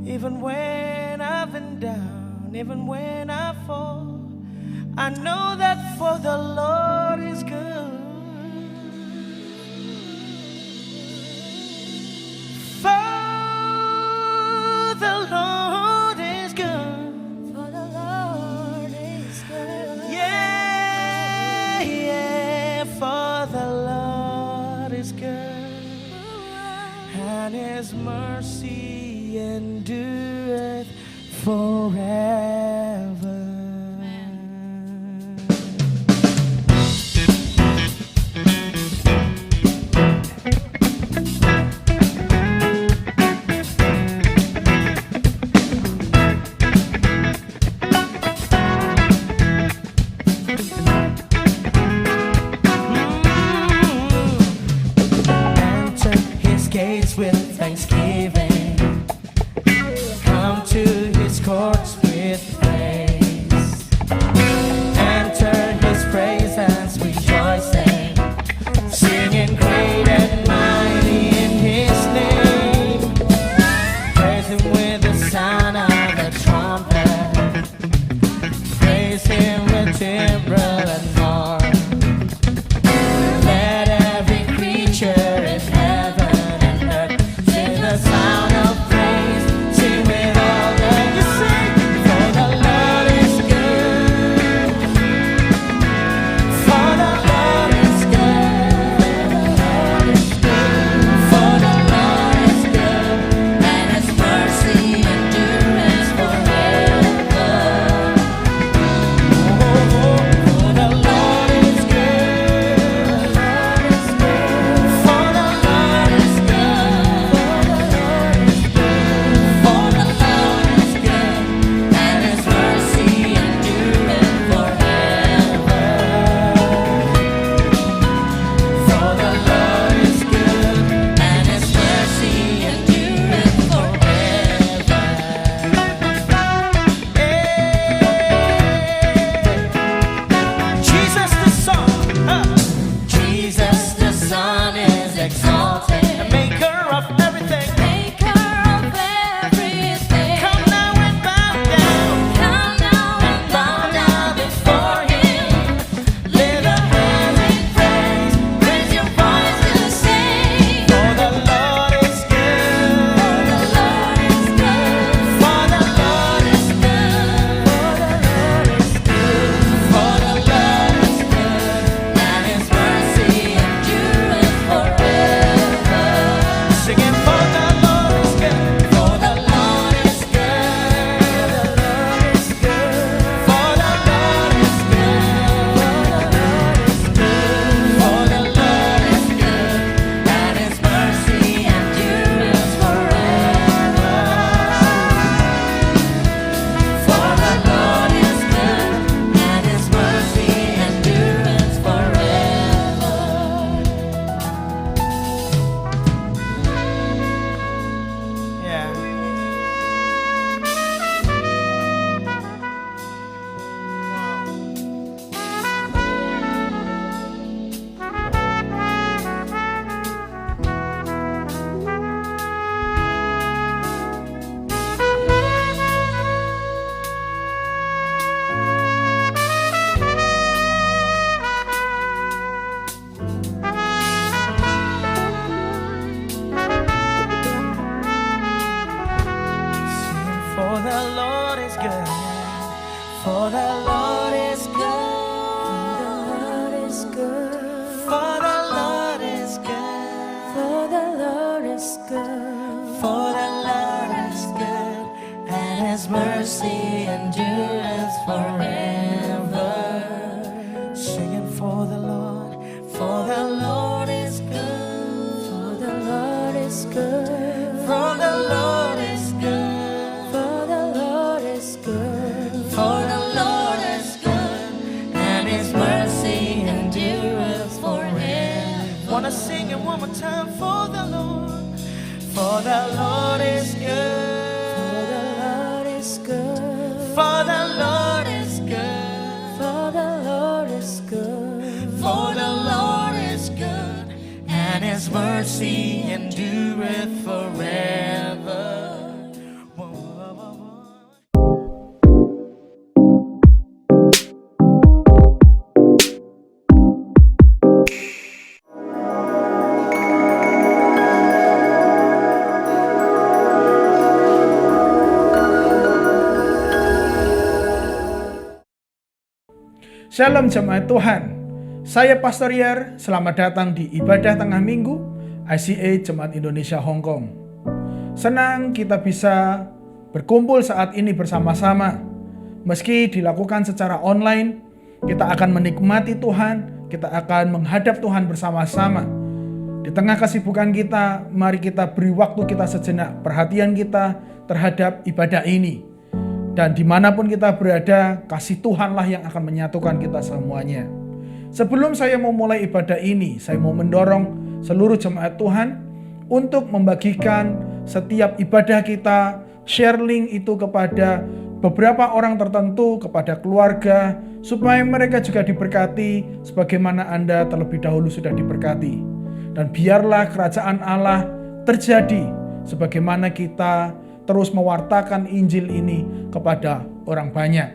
Even when I've been down, even when I fall, I know that for the Lord is good. For the Lord is good. For the Lord is good. Yeah, yeah, for the Lord is good. And His mercy endureth forever. Enter His gates with thanksgiving. Come to His courts with praise. Enter His presence rejoicing, singing great and mighty in His name. Praise Him with the sound of the trumpet. Praise Him with timbrel and harp. Let every creature in heaven and earth sing the sound of praise. Sing with all that you sing. For the Lord is good. For the Lord is good. For the Lord is good, and His mercy endures forever. For the Lord is good. For the Lord is good. For the Lord is good, and His mercy endureth forever. For the Lord is good. And His mercy endureth forever. Jesus the Son, Jesus the Son is exalted, maker of everything. maker of everything. Come now and bow down. Come now and bow down before Him. Lift your hands in praise, raise your voice to sing. For the Lord is good. For the Lord is good. For the Lord is good. For the Lord is good, and His mercy endureth forever. Singing for the Lord is good. For the Lord is good. For the Lord is good. For the Lord is good, and His mercy endures forever. For the Lord is good, and His mercy endures forever. Yeah. Sing for the Lord is good. For the Lord is good. For the Lord is good. For the Lord is good. For the Lord is good, and His mercy endures forever. Singing for the Lord is good. For the Lord is good. For the Lord is good. For the Lord is good. For the Lord is good, and His mercy endures forever. Wanna sing it one more time for the Lord. For the Lord is good. For the Lord is good. For the Lord is good. For the Lord is good. For the Lord is good, and His mercy endureth forever. Whoa. Shalom jemaat Tuhan. Saya Pastor Yer, selamat datang di ibadah tengah minggu ICA Jemaat Indonesia Hong Kong. Senang kita bisa berkumpul saat ini bersama-sama. Meski dilakukan secara online, kita akan menikmati Tuhan, kita akan menghadap Tuhan bersama-sama. Di tengah kesibukan kita, mari kita beri waktu kita sejenak, perhatian kita terhadap ibadah ini. Dan dimanapun kita berada, kasih Tuhanlah yang akan menyatukan kita semuanya. Sebelum saya mau mulai ibadah ini, saya mau mendorong seluruh jemaat Tuhan untuk membagikan setiap ibadah kita, share link itu kepada beberapa orang tertentu, kepada keluarga, supaya mereka juga diberkati sebagaimana Anda terlebih dahulu sudah diberkati. Dan biarlah kerajaan Allah terjadi sebagaimana kita terus mewartakan Injil ini kepada orang banyak.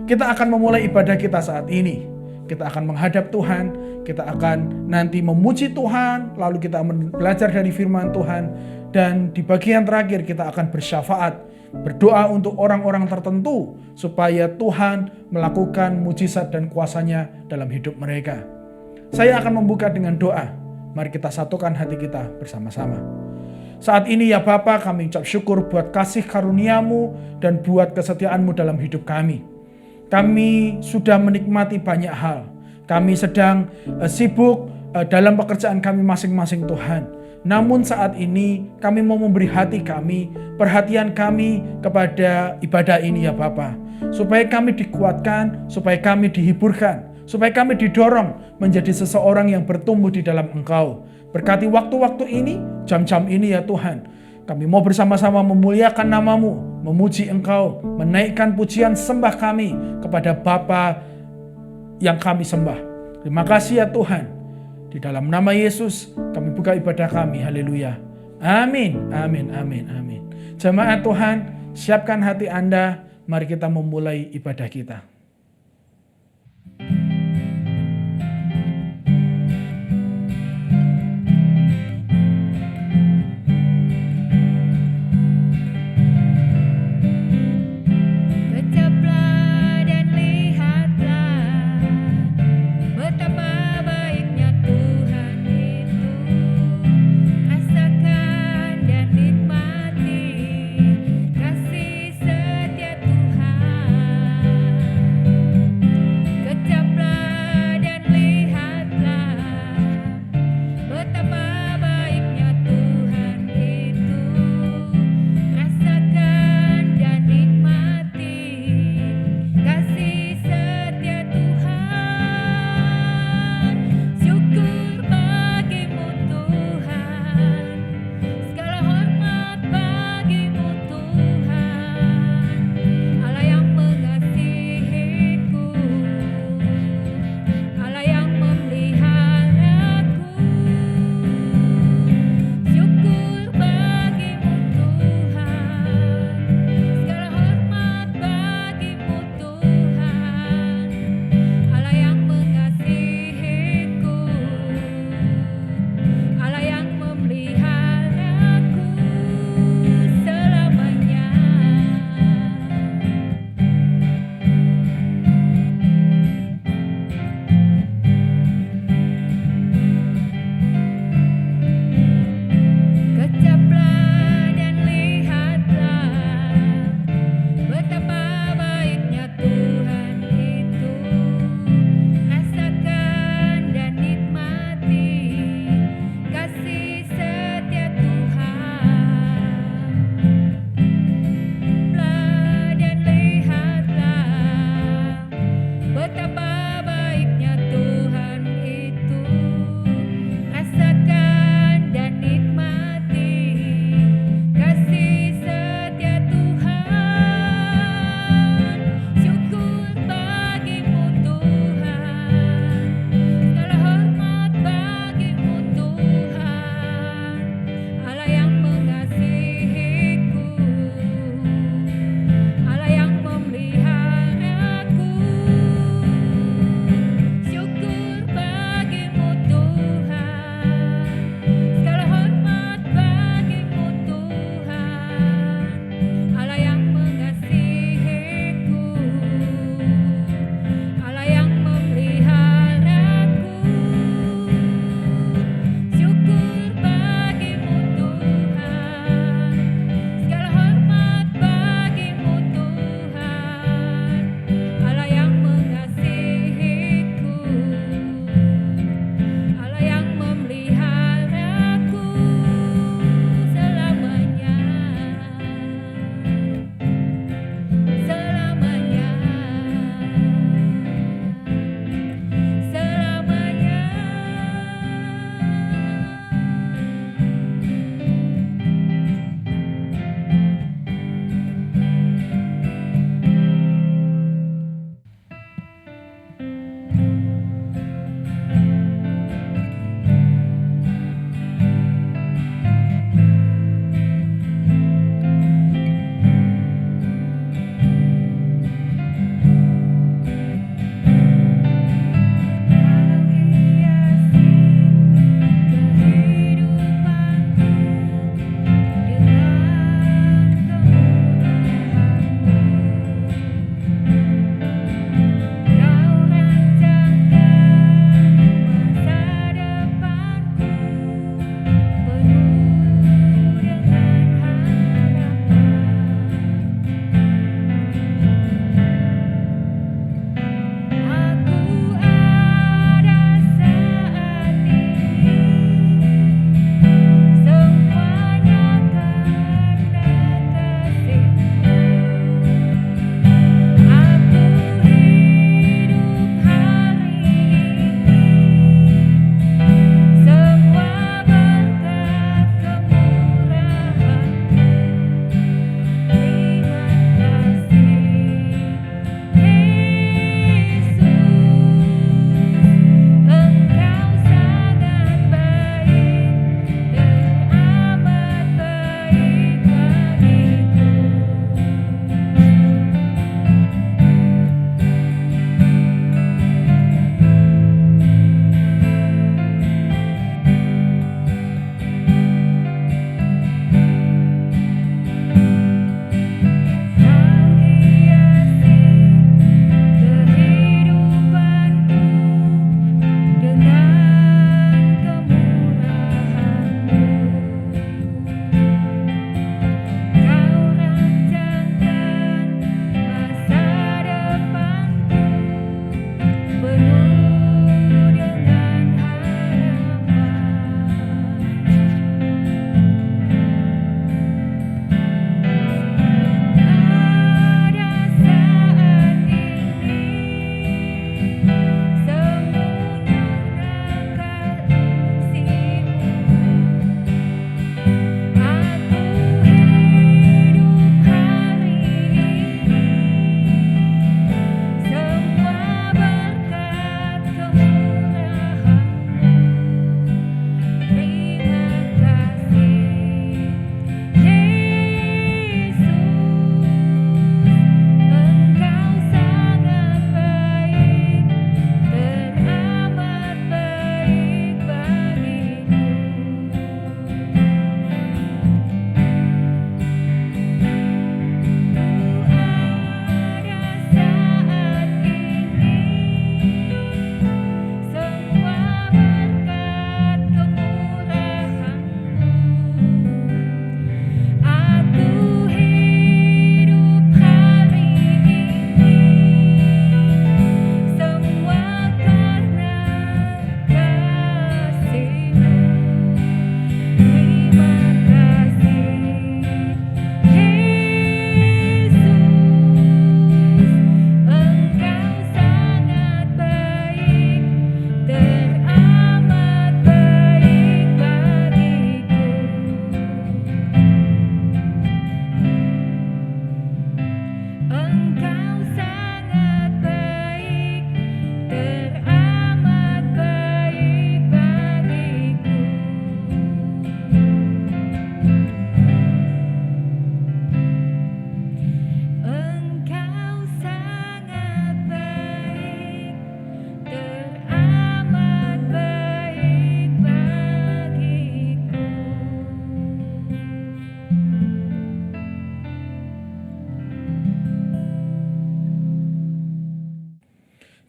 Kita akan memulai ibadah kita saat ini. Kita akan menghadap Tuhan, kita akan nanti memuji Tuhan, lalu kita belajar dari firman Tuhan, dan di bagian terakhir kita akan bersyafaat, berdoa untuk orang-orang tertentu supaya Tuhan melakukan mujizat dan kuasanya dalam hidup mereka. Saya akan membuka dengan doa. Mari kita satukan hati kita bersama-sama. Saat ini ya Bapa, kami ucap syukur buat kasih karunia-Mu dan buat kesetiaan-Mu dalam hidup kami. Kami sudah menikmati banyak hal. Kami sedang sibuk dalam pekerjaan kami masing-masing Tuhan. Namun saat ini kami mau memberi hati kami, perhatian kami kepada ibadah ini ya Bapa. Supaya kami dikuatkan, supaya kami dihiburkan, supaya kami didorong menjadi seseorang yang bertumbuh di dalam Engkau. Berkati waktu-waktu ini, jam-jam ini ya Tuhan. Kami mau bersama-sama memuliakan nama-Mu, memuji Engkau, menaikkan pujian sembah kami kepada Bapa yang kami sembah. Terima kasih ya Tuhan. Di dalam nama Yesus kami buka ibadah kami. Haleluya. Amin, amin, amin, amin. Jemaat Tuhan, siapkan hati Anda. Mari kita memulai ibadah kita.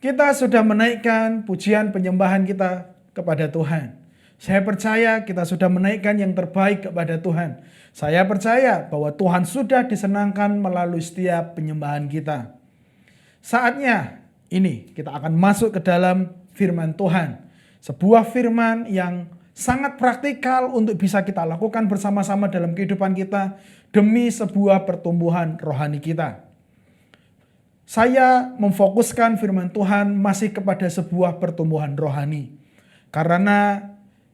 Kita sudah menaikkan pujian penyembahan kita kepada Tuhan. Saya percaya kita sudah menaikkan yang terbaik kepada Tuhan. Saya percaya bahwa Tuhan sudah disenangkan melalui setiap penyembahan kita. Saatnya ini kita akan masuk ke dalam firman Tuhan. Sebuah firman yang sangat praktikal untuk bisa kita lakukan bersama-sama dalam kehidupan kita demi sebuah pertumbuhan rohani kita. Saya memfokuskan firman Tuhan masih kepada sebuah pertumbuhan rohani. Karena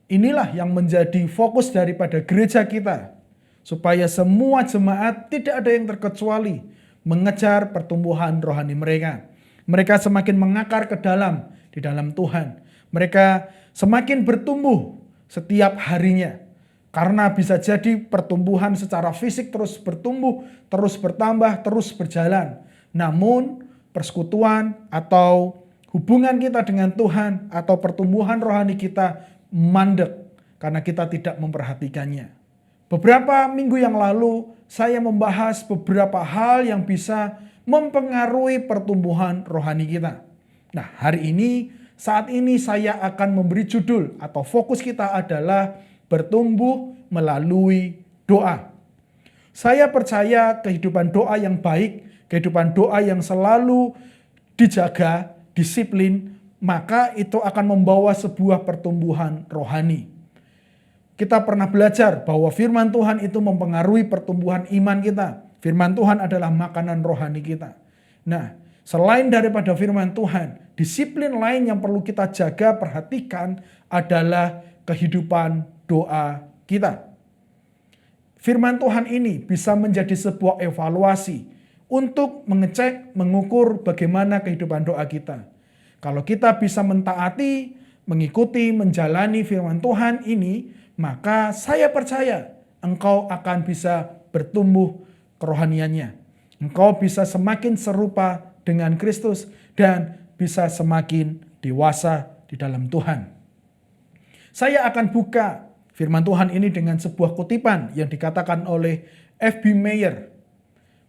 inilah yang menjadi fokus daripada gereja kita. Supaya semua jemaat tidak ada yang terkecuali mengejar pertumbuhan rohani mereka. Mereka semakin mengakar ke dalam, di dalam Tuhan. Mereka semakin bertumbuh setiap harinya. Karena bisa jadi pertumbuhan secara fisik terus bertumbuh, terus bertambah, terus berjalan. Namun persekutuan atau hubungan kita dengan Tuhan atau pertumbuhan rohani kita mandek karena kita tidak memperhatikannya. Beberapa minggu yang lalu saya membahas beberapa hal yang bisa mempengaruhi pertumbuhan rohani kita. Nah, hari ini, saat ini saya akan memberi judul atau fokus kita adalah bertumbuh melalui doa. Saya percaya kehidupan doa yang baik, kehidupan doa yang selalu dijaga, disiplin, maka itu akan membawa sebuah pertumbuhan rohani. Kita pernah belajar bahwa firman Tuhan itu mempengaruhi pertumbuhan iman kita. Firman Tuhan adalah makanan rohani kita. Nah, selain daripada firman Tuhan, disiplin lain yang perlu kita jaga, perhatikan adalah kehidupan doa kita. Firman Tuhan ini bisa menjadi sebuah evaluasi untuk mengecek, mengukur bagaimana kehidupan doa kita. Kalau kita bisa mentaati, mengikuti, menjalani firman Tuhan ini, maka saya percaya engkau akan bisa bertumbuh kerohaniannya. Engkau bisa semakin serupa dengan Kristus dan bisa semakin dewasa di dalam Tuhan. Saya akan buka firman Tuhan ini dengan sebuah kutipan yang dikatakan oleh F.B. Meyer.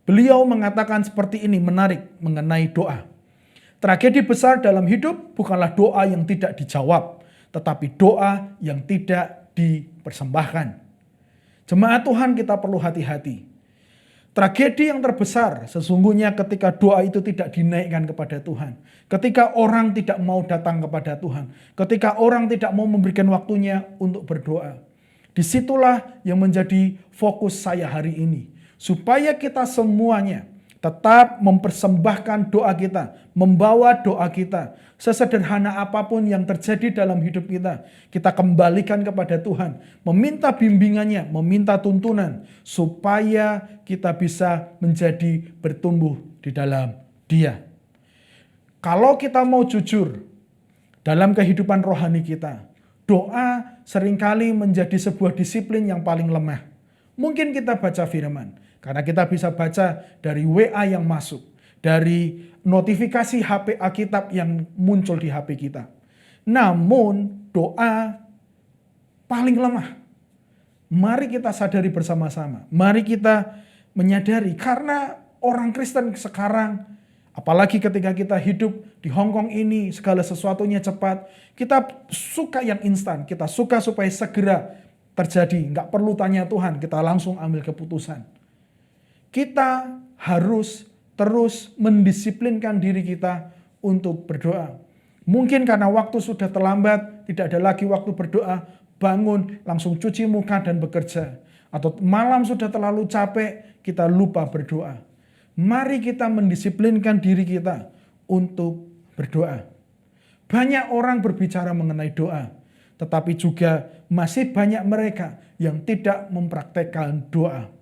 Beliau mengatakan seperti ini, menarik mengenai doa. Tragedi besar dalam hidup bukanlah doa yang tidak dijawab, tetapi doa yang tidak dipersembahkan. Jemaat Tuhan, kita perlu hati-hati. Tragedi yang terbesar sesungguhnya ketika doa itu tidak dinaikkan kepada Tuhan. Ketika orang tidak mau datang kepada Tuhan. Ketika orang tidak mau memberikan waktunya untuk berdoa. Disitulah yang menjadi fokus saya hari ini. Supaya kita semuanya tetap mempersembahkan doa kita, membawa doa kita, sesederhana apapun yang terjadi dalam hidup kita, kita kembalikan kepada Tuhan, meminta bimbingannya, meminta tuntunan, supaya kita bisa menjadi bertumbuh di dalam Dia. Kalau kita mau jujur dalam kehidupan rohani kita, doa seringkali menjadi sebuah disiplin yang paling lemah. Mungkin kita baca firman, karena kita bisa baca dari WA yang masuk, dari notifikasi HP Alkitab yang muncul di HP kita. Namun doa paling lemah. Mari kita sadari bersama-sama. Mari kita menyadari karena orang Kristen sekarang, apalagi ketika kita hidup di Hong Kong ini, segala sesuatunya cepat. Kita suka yang instan, kita suka supaya segera terjadi. Nggak perlu tanya Tuhan, kita langsung ambil keputusan. Kita harus terus mendisiplinkan diri kita untuk berdoa. Mungkin karena waktu sudah terlambat, tidak ada lagi waktu berdoa, bangun, langsung cuci muka dan bekerja. Atau malam sudah terlalu capek, kita lupa berdoa. Mari kita mendisiplinkan diri kita untuk berdoa. Banyak orang berbicara mengenai doa, tetapi juga masih banyak mereka yang tidak mempraktekkan doa.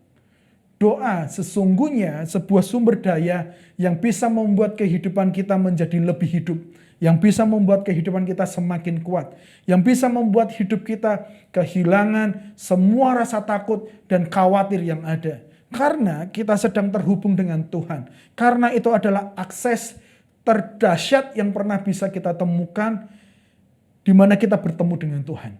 Doa sesungguhnya sebuah sumber daya yang bisa membuat kehidupan kita menjadi lebih hidup. Yang bisa membuat kehidupan kita semakin kuat. Yang bisa membuat hidup kita kehilangan semua rasa takut dan khawatir yang ada. Karena kita sedang terhubung dengan Tuhan. Karena itu adalah akses terdahsyat yang pernah bisa kita temukan di mana kita bertemu dengan Tuhan.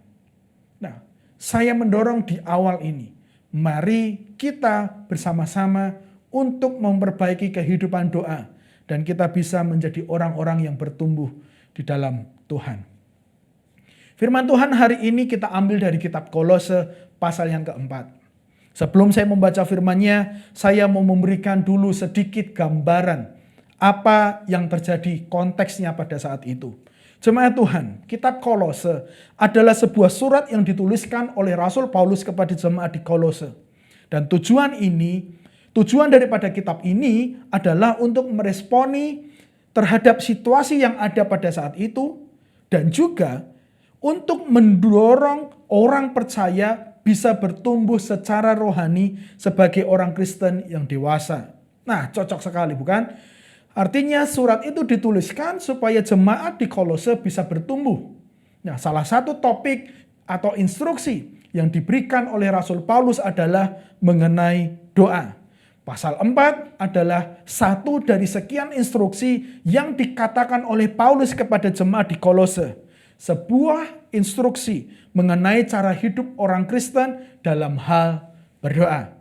Nah, saya mendorong di awal ini. Mari kita bersama-sama untuk memperbaiki kehidupan doa. dan kita bisa menjadi orang-orang yang bertumbuh di dalam Tuhan. Firman Tuhan hari ini kita ambil dari kitab Kolose pasal yang keempat. Sebelum saya membaca firman-Nya, saya mau memberikan dulu sedikit gambaran apa yang terjadi konteksnya pada saat itu. Jemaat Tuhan, kitab Kolose adalah sebuah surat yang dituliskan oleh Rasul Paulus kepada jemaat di Kolose. Dan tujuan daripada kitab ini adalah untuk meresponi terhadap situasi yang ada pada saat itu, dan juga untuk mendorong orang percaya bisa bertumbuh secara rohani sebagai orang Kristen yang dewasa. Nah, cocok sekali bukan? Artinya surat itu dituliskan supaya jemaat di Kolose bisa bertumbuh. Nah, salah satu topik atau instruksi yang diberikan oleh Rasul Paulus adalah mengenai doa. Pasal 4 adalah satu dari sekian instruksi yang dikatakan oleh Paulus kepada jemaat di Kolose. Sebuah instruksi mengenai cara hidup orang Kristen dalam hal berdoa.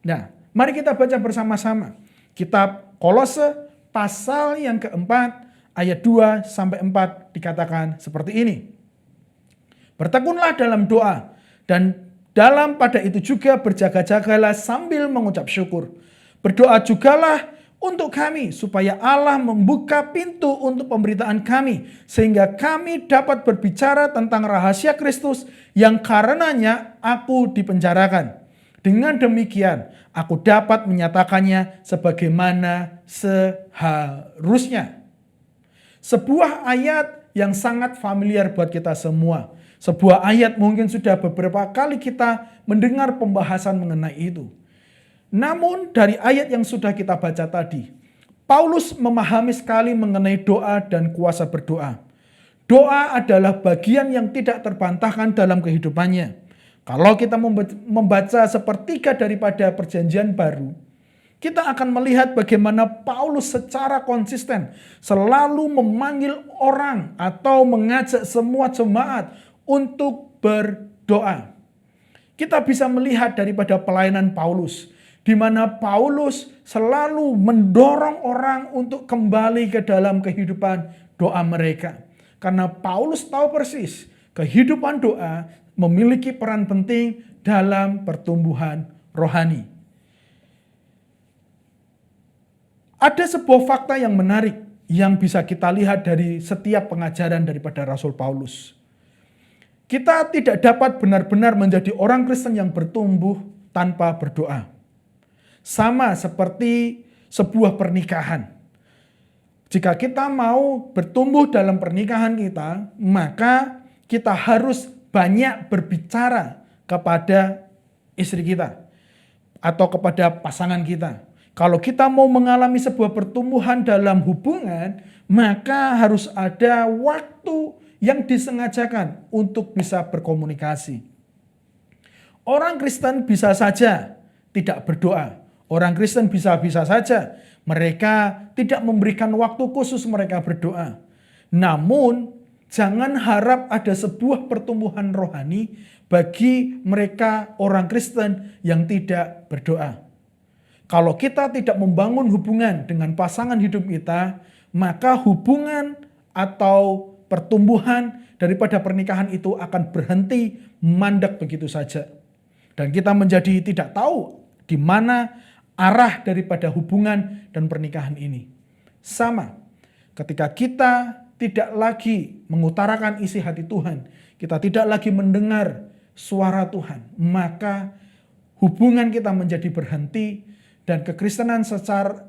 Nah, mari kita baca bersama-sama. Kitab Kolose pasal yang keempat ayat 2-4 dikatakan seperti ini. Bertekunlah dalam doa dan dalam pada itu juga berjaga-jagalah sambil mengucap syukur. Berdoa jugalah untuk kami supaya Allah membuka pintu untuk pemberitaan kami sehingga kami dapat berbicara tentang rahasia Kristus yang karenanya aku dipenjarakan. Dengan demikian aku dapat menyatakannya sebagaimana seharusnya. Sebuah ayat yang sangat familiar buat kita semua. Sebuah ayat mungkin sudah beberapa kali kita mendengar pembahasan mengenai itu. Namun dari ayat yang sudah kita baca tadi, Paulus memahami sekali mengenai doa dan kuasa berdoa. Doa adalah bagian yang tidak terbantahkan dalam kehidupannya. Kalau kita membaca sepertiga daripada perjanjian baru, kita akan melihat bagaimana Paulus secara konsisten selalu memanggil orang atau mengajak semua jemaat untuk berdoa. Kita bisa melihat daripada pelayanan Paulus, di mana Paulus selalu mendorong orang untuk kembali ke dalam kehidupan doa mereka. Karena Paulus tahu persis kehidupan doa memiliki peran penting dalam pertumbuhan rohani. Ada sebuah fakta yang menarik yang bisa kita lihat dari setiap pengajaran daripada Rasul Paulus. Kita tidak dapat benar-benar menjadi orang Kristen yang bertumbuh tanpa berdoa. Sama seperti sebuah pernikahan. Jika kita mau bertumbuh dalam pernikahan kita, maka kita harus banyak berbicara kepada istri kita atau kepada pasangan kita. Kalau kita mau mengalami sebuah pertumbuhan dalam hubungan, maka harus ada waktu yang disengajakan untuk bisa berkomunikasi. Orang Kristen bisa saja tidak berdoa. Orang Kristen bisa-bisa saja mereka tidak memberikan waktu khusus mereka berdoa. Namun jangan harap ada sebuah pertumbuhan rohani bagi mereka orang Kristen yang tidak berdoa. Kalau kita tidak membangun hubungan dengan pasangan hidup kita, maka hubungan atau pertumbuhan daripada pernikahan itu akan berhenti mandek begitu saja. Dan kita menjadi tidak tahu di mana arah daripada hubungan dan pernikahan ini. Sama, ketika kita tidak lagi mengutarakan isi hati Tuhan, kita tidak lagi mendengar suara Tuhan, maka hubungan kita menjadi berhenti dan kekristenan secara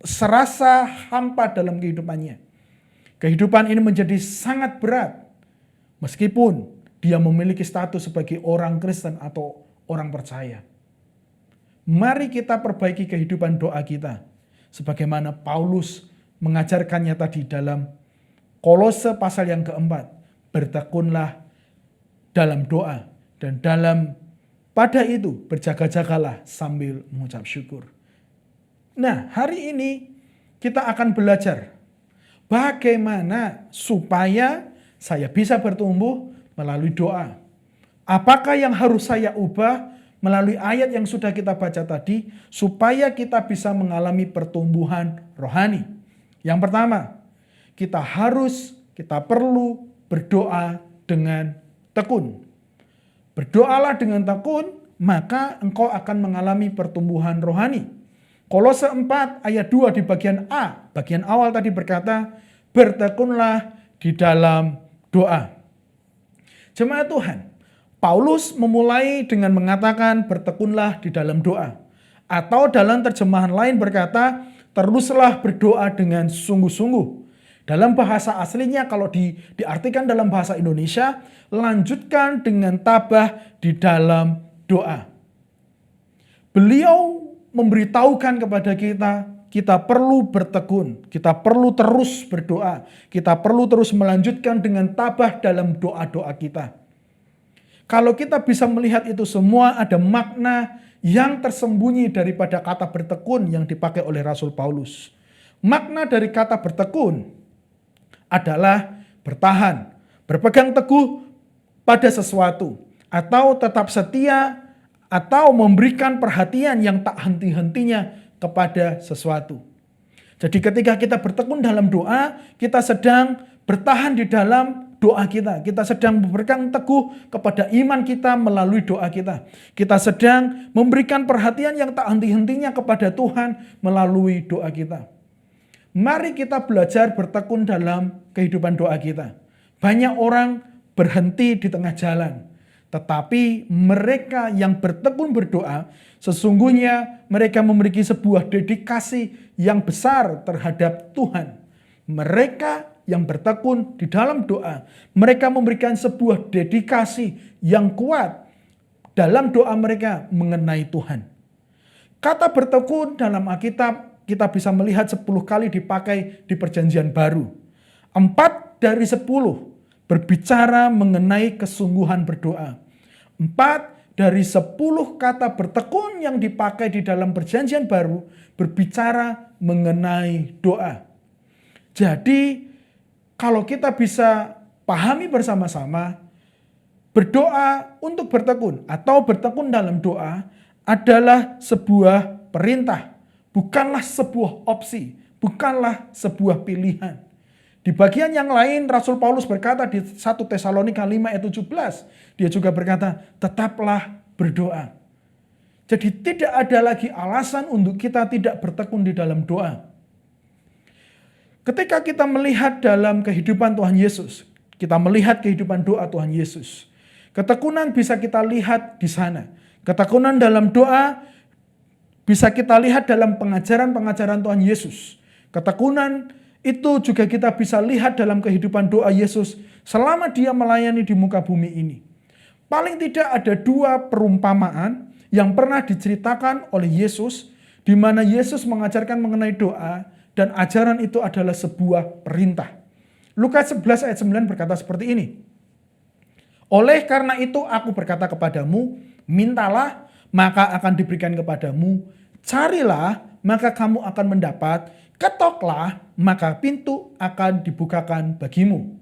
serasa hampa dalam kehidupannya. Kehidupan ini menjadi sangat berat meskipun dia memiliki status sebagai orang Kristen atau orang percaya. Mari kita perbaiki kehidupan doa kita. Sebagaimana Paulus mengajarkannya tadi dalam Kolose pasal yang keempat. Bertekunlah dalam doa. Dan pada itu berjaga-jagalah sambil mengucap syukur. Nah, hari ini kita akan belajar bagaimana supaya saya bisa bertumbuh melalui doa. Apakah yang harus saya ubah melalui ayat yang sudah kita baca tadi, supaya kita bisa mengalami pertumbuhan rohani. Yang pertama, kita perlu berdoa dengan tekun. Berdoalah dengan tekun, maka engkau akan mengalami pertumbuhan rohani. Kolose 4 ayat 2 di bagian A, bagian awal tadi berkata, bertekunlah di dalam doa. Jemaat Tuhan, Paulus memulai dengan mengatakan bertekunlah di dalam doa. Atau dalam terjemahan lain berkata, teruslah berdoa dengan sungguh-sungguh. Dalam bahasa aslinya kalau diartikan dalam bahasa Indonesia, lanjutkan dengan tabah di dalam doa. Beliau memberitahukan kepada kita perlu bertekun, kita perlu terus berdoa, kita perlu terus melanjutkan dengan tabah dalam doa-doa kita. Kalau kita bisa melihat itu semua, ada makna yang tersembunyi daripada kata bertekun yang dipakai oleh Rasul Paulus. Makna dari kata bertekun adalah bertahan, berpegang teguh pada sesuatu, atau tetap setia, atau memberikan perhatian yang tak henti-hentinya kepada sesuatu. Jadi ketika kita bertekun dalam doa, kita sedang bertahan di dalam doa kita. Kita sedang berpegang teguh kepada iman kita melalui doa kita. Kita sedang memberikan perhatian yang tak henti-hentinya kepada Tuhan melalui doa kita. Mari kita belajar bertekun dalam kehidupan doa kita. Banyak orang berhenti di tengah jalan. Tetapi mereka yang bertekun berdoa, sesungguhnya mereka memiliki sebuah dedikasi yang besar terhadap Tuhan. Mereka yang bertekun di dalam doa, mereka memberikan sebuah dedikasi yang kuat dalam doa mereka mengenai Tuhan. Kata bertekun dalam Alkitab kita bisa melihat 10 kali dipakai di Perjanjian Baru. 4 dari 10 berbicara mengenai kesungguhan berdoa. 4 dari 10 kata bertekun yang dipakai di dalam Perjanjian Baru berbicara mengenai doa. Jadi kalau kita bisa pahami bersama-sama, berdoa untuk bertekun atau bertekun dalam doa adalah sebuah perintah. Bukanlah sebuah opsi, bukanlah sebuah pilihan. Di bagian yang lain Rasul Paulus berkata di 1 Tesalonika 5 ayat 17, dia juga berkata, tetaplah berdoa. Jadi tidak ada lagi alasan untuk kita tidak bertekun di dalam doa. Ketika kita melihat dalam kehidupan Tuhan Yesus, kita melihat kehidupan doa Tuhan Yesus, ketekunan bisa kita lihat di sana. Ketekunan dalam doa bisa kita lihat dalam pengajaran-pengajaran Tuhan Yesus. Ketekunan itu juga kita bisa lihat dalam kehidupan doa Yesus selama dia melayani di muka bumi ini. Paling tidak ada 2 perumpamaan yang pernah diceritakan oleh Yesus, di mana Yesus mengajarkan mengenai doa, dan ajaran itu adalah sebuah perintah. Lukas 11 ayat 9 berkata seperti ini. Oleh karena itu aku berkata kepadamu, mintalah maka akan diberikan kepadamu, carilah maka kamu akan mendapat, ketoklah maka pintu akan dibukakan bagimu.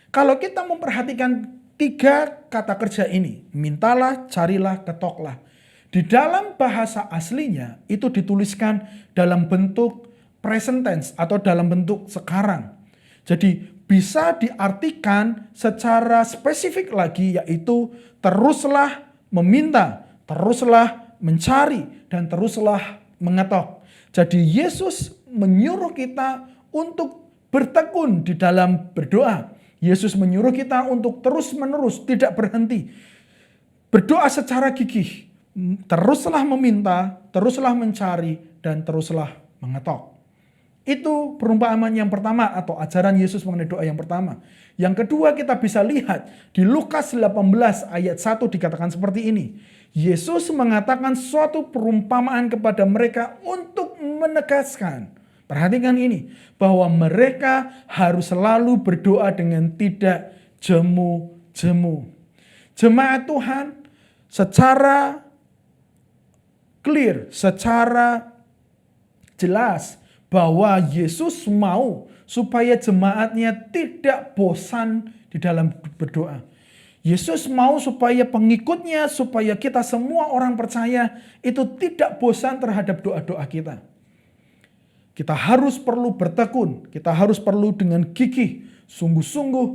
Kalau kita memperhatikan 3 kata kerja ini, mintalah, carilah, ketoklah, di dalam bahasa aslinya itu dituliskan dalam bentuk present tense atau dalam bentuk sekarang. Jadi bisa diartikan secara spesifik lagi, yaitu teruslah meminta, teruslah mencari, dan teruslah mengetok. Jadi Yesus menyuruh kita untuk bertekun di dalam berdoa. Yesus menyuruh kita untuk terus-menerus tidak berhenti berdoa secara gigih. Teruslah meminta, teruslah mencari, dan teruslah mengetok. Itu perumpamaan yang pertama atau ajaran Yesus mengenai doa yang pertama. Yang kedua kita bisa lihat di Lukas 18 ayat 1 dikatakan seperti ini. Yesus mengatakan suatu perumpamaan kepada mereka untuk menegaskan. Perhatikan ini. Bahwa mereka harus selalu berdoa dengan tidak jemu-jemu. Jemaat Tuhan secara clear, secara jelas bahwa Yesus mau supaya jemaatnya tidak bosan di dalam berdoa. Yesus mau supaya pengikutnya, supaya kita semua orang percaya itu tidak bosan terhadap doa-doa kita. Kita harus perlu bertekun, kita harus perlu dengan gigih, sungguh-sungguh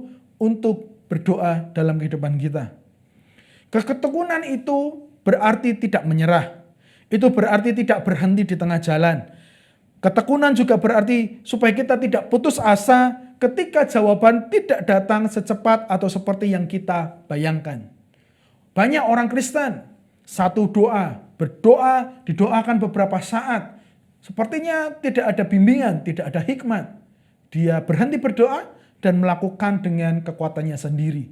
untuk berdoa dalam kehidupan kita. Ketekunan itu berarti tidak menyerah. Itu berarti tidak berhenti di tengah jalan. Ketekunan juga berarti supaya kita tidak putus asa ketika jawaban tidak datang secepat atau seperti yang kita bayangkan. Banyak orang Kristen, satu doa, berdoa, didoakan beberapa saat. Sepertinya tidak ada bimbingan, tidak ada hikmat. Dia berhenti berdoa dan melakukan dengan kekuatannya sendiri.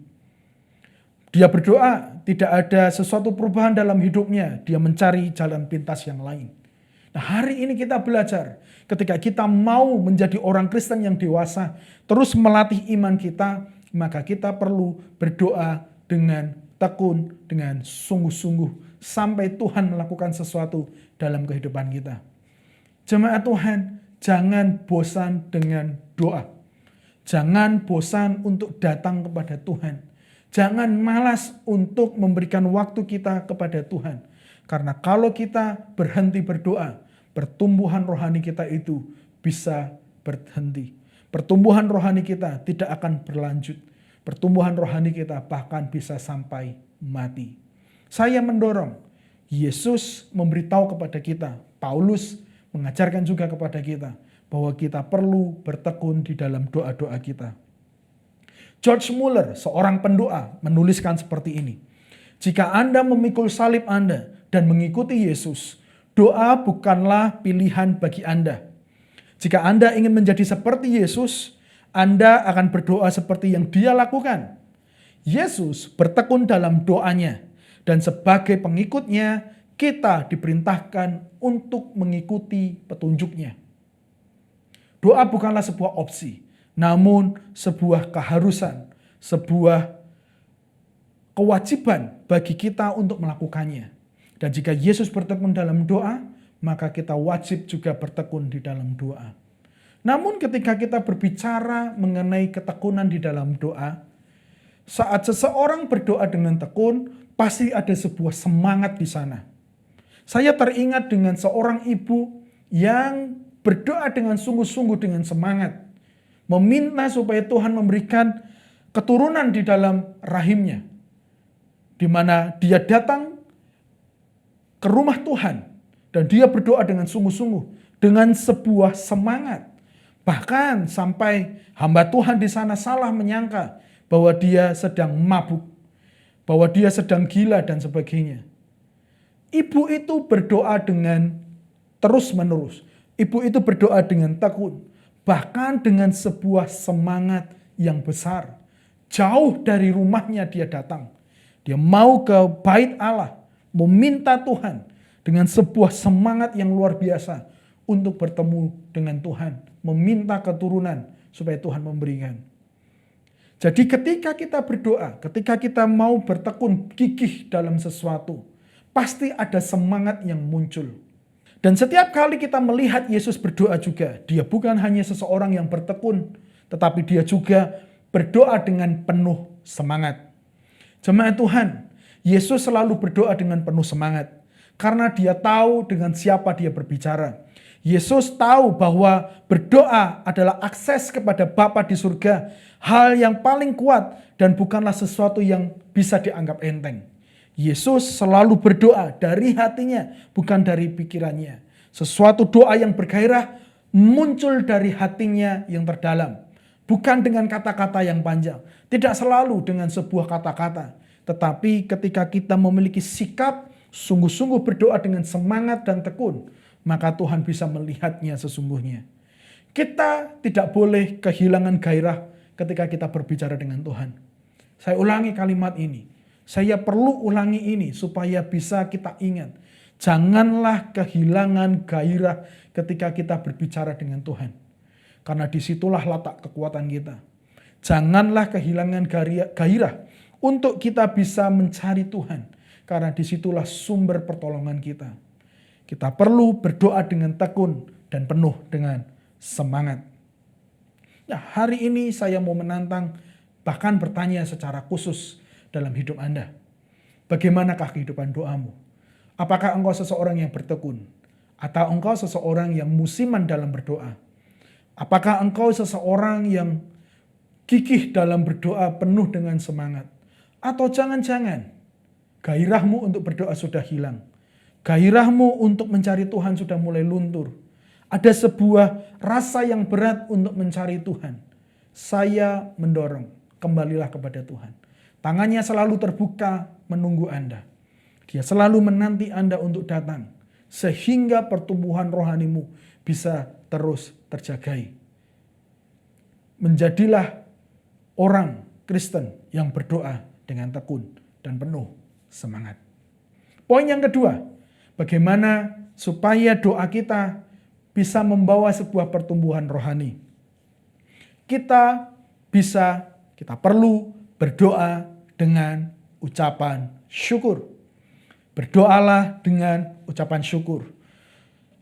Dia berdoa, tidak ada sesuatu perubahan dalam hidupnya. Dia mencari jalan pintas yang lain. Nah, hari ini kita belajar ketika kita mau menjadi orang Kristen yang dewasa, terus melatih iman kita, maka kita perlu berdoa dengan tekun, dengan sungguh-sungguh sampai Tuhan melakukan sesuatu dalam kehidupan kita. Jemaat Tuhan, jangan bosan dengan doa. Jangan bosan untuk datang kepada Tuhan. Jangan malas untuk memberikan waktu kita kepada Tuhan. Karena kalau kita berhenti berdoa, pertumbuhan rohani kita itu bisa berhenti. Pertumbuhan rohani kita tidak akan berlanjut. Pertumbuhan rohani kita bahkan bisa sampai mati. Saya mendorong, Yesus memberitahu kepada kita, Paulus mengajarkan juga kepada kita, bahwa kita perlu bertekun di dalam doa-doa kita. George Muller, seorang pendoa, menuliskan seperti ini. Jika Anda memikul salib Anda dan mengikuti Yesus, doa bukanlah pilihan bagi Anda. Jika Anda ingin menjadi seperti Yesus, Anda akan berdoa seperti yang Dia lakukan. Yesus bertekun dalam doanya, dan sebagai pengikutnya, kita diperintahkan untuk mengikuti petunjuknya. Doa bukanlah sebuah opsi, namun sebuah keharusan, sebuah kewajiban bagi kita untuk melakukannya. Dan jika Yesus bertekun dalam doa, maka kita wajib juga bertekun di dalam doa. Namun ketika kita berbicara mengenai ketekunan di dalam doa, saat seseorang berdoa dengan tekun, pasti ada sebuah semangat di sana. Saya teringat dengan seorang ibu yang berdoa dengan sungguh-sungguh dengan semangat. Meminta supaya Tuhan memberikan keturunan di dalam rahimnya. Di mana dia datang ke rumah Tuhan. Dan dia berdoa dengan sungguh-sungguh. Dengan sebuah semangat. Bahkan sampai hamba Tuhan di sana salah menyangka bahwa dia sedang mabuk. Bahwa dia sedang gila dan sebagainya. Ibu itu berdoa dengan terus-menerus. Ibu itu berdoa dengan tekun. Bahkan dengan sebuah semangat yang besar. Jauh dari rumahnya dia datang. Dia mau ke bait Allah. Meminta Tuhan. Dengan sebuah semangat yang luar biasa. Untuk bertemu dengan Tuhan. Meminta keturunan supaya Tuhan memberikan. Jadi ketika kita berdoa. Ketika kita mau bertekun gigih dalam sesuatu. Pasti ada semangat yang muncul. Dan setiap kali kita melihat Yesus berdoa juga, dia bukan hanya seseorang yang bertekun, tetapi dia juga berdoa dengan penuh semangat. Jemaat Tuhan, Yesus selalu berdoa dengan penuh semangat, karena dia tahu dengan siapa dia berbicara. Yesus tahu bahwa berdoa adalah akses kepada Bapa di surga, hal yang paling kuat dan bukanlah sesuatu yang bisa dianggap enteng. Yesus selalu berdoa dari hatinya, bukan dari pikirannya. Sesuatu doa yang bergairah muncul dari hatinya yang terdalam. Bukan dengan kata-kata yang panjang. Tidak selalu dengan sebuah kata-kata. Tetapi ketika kita memiliki sikap sungguh-sungguh berdoa dengan semangat dan tekun, maka Tuhan bisa melihatnya sesungguhnya. Kita tidak boleh kehilangan gairah ketika kita berbicara dengan Tuhan. Saya ulangi kalimat ini. Saya perlu ulangi ini supaya bisa kita ingat. Janganlah kehilangan gairah ketika kita berbicara dengan Tuhan. Karena disitulah letak kekuatan kita. Janganlah kehilangan gairah untuk kita bisa mencari Tuhan. Karena disitulah sumber pertolongan kita. Kita perlu berdoa dengan tekun dan penuh dengan semangat. Nah, hari ini saya mau menantang, bahkan bertanya secara khusus dalam hidup Anda? Bagaimanakah kehidupan doamu? Apakah engkau seseorang yang bertekun? Atau engkau seseorang yang musiman dalam berdoa? Apakah engkau seseorang yang gigih dalam berdoa penuh dengan semangat? Atau jangan-jangan gairahmu untuk berdoa sudah hilang? Gairahmu untuk mencari Tuhan sudah mulai luntur? Ada sebuah rasa yang berat untuk mencari Tuhan. Saya mendorong, kembalilah kepada Tuhan. Tangannya selalu terbuka menunggu Anda. Dia selalu menanti Anda untuk datang. Sehingga pertumbuhan rohanimu bisa terus terjagai. Menjadilah orang Kristen yang berdoa dengan tekun dan penuh semangat. Poin yang kedua, bagaimana supaya doa kita bisa membawa sebuah pertumbuhan rohani. Kita perlu berdoa dengan ucapan syukur. Berdoalah dengan ucapan syukur.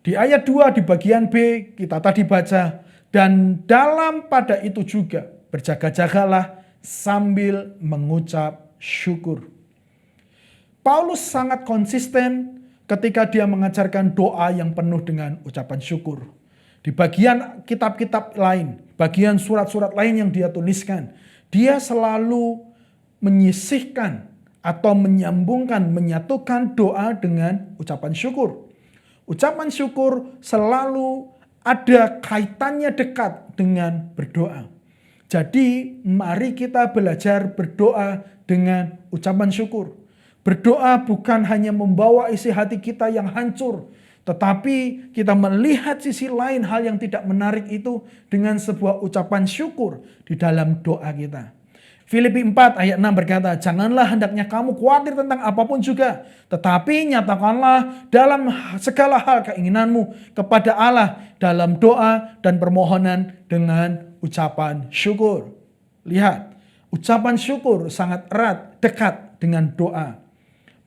Di ayat 2 di bagian B kita tadi baca, dan dalam pada itu juga berjaga-jagalah sambil mengucap syukur. Paulus sangat konsisten ketika dia mengajarkan doa yang penuh dengan ucapan syukur. Di bagian kitab-kitab lain, bagian surat-surat lain yang dia tuliskan, dia selalu menyisihkan atau menyatukan doa dengan ucapan syukur. Ucapan syukur selalu ada kaitannya dekat dengan berdoa. Jadi mari kita belajar berdoa dengan ucapan syukur. Berdoa bukan hanya membawa isi hati kita yang hancur, tetapi kita melihat sisi lain hal yang tidak menarik itu dengan sebuah ucapan syukur di dalam doa kita. Filipi 4 ayat 6 berkata, janganlah hendaknya kamu khawatir tentang apapun juga, tetapi nyatakanlah dalam segala hal keinginanmu kepada Allah dalam doa dan permohonan dengan ucapan syukur. Lihat, ucapan syukur sangat erat, dekat dengan doa.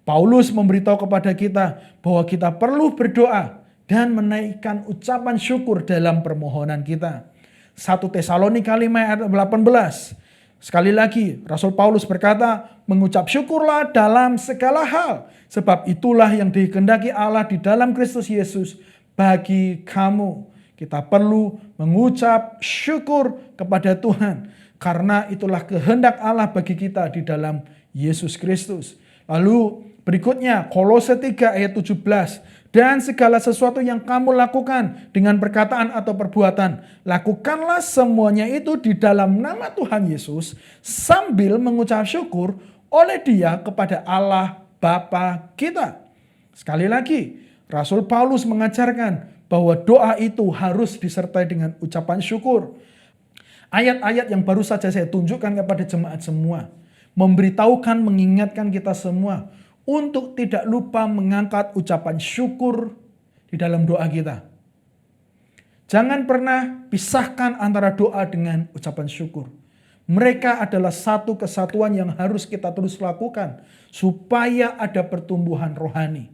Paulus memberitahu kepada kita bahwa kita perlu berdoa dan menaikkan ucapan syukur dalam permohonan kita. 1 Tesalonika 5 ayat 18. Sekali lagi, Rasul Paulus berkata, mengucap syukurlah dalam segala hal, sebab itulah yang dikehendaki Allah di dalam Kristus Yesus bagi kamu. Kita perlu mengucap syukur kepada Tuhan, karena itulah kehendak Allah bagi kita di dalam Yesus Kristus. Lalu berikutnya, Kolose 3 ayat 17. Dan segala sesuatu yang kamu lakukan dengan perkataan atau perbuatan, lakukanlah semuanya itu di dalam nama Tuhan Yesus sambil mengucap syukur oleh Dia kepada Allah Bapa kita. Sekali lagi, Rasul Paulus mengajarkan bahwa doa itu harus disertai dengan ucapan syukur. Ayat-ayat yang baru saja saya tunjukkan kepada jemaat semua memberitahukan, mengingatkan kita semua untuk tidak lupa mengangkat ucapan syukur di dalam doa kita. Jangan pernah pisahkan antara doa dengan ucapan syukur. Mereka adalah satu kesatuan yang harus kita terus lakukan supaya ada pertumbuhan rohani.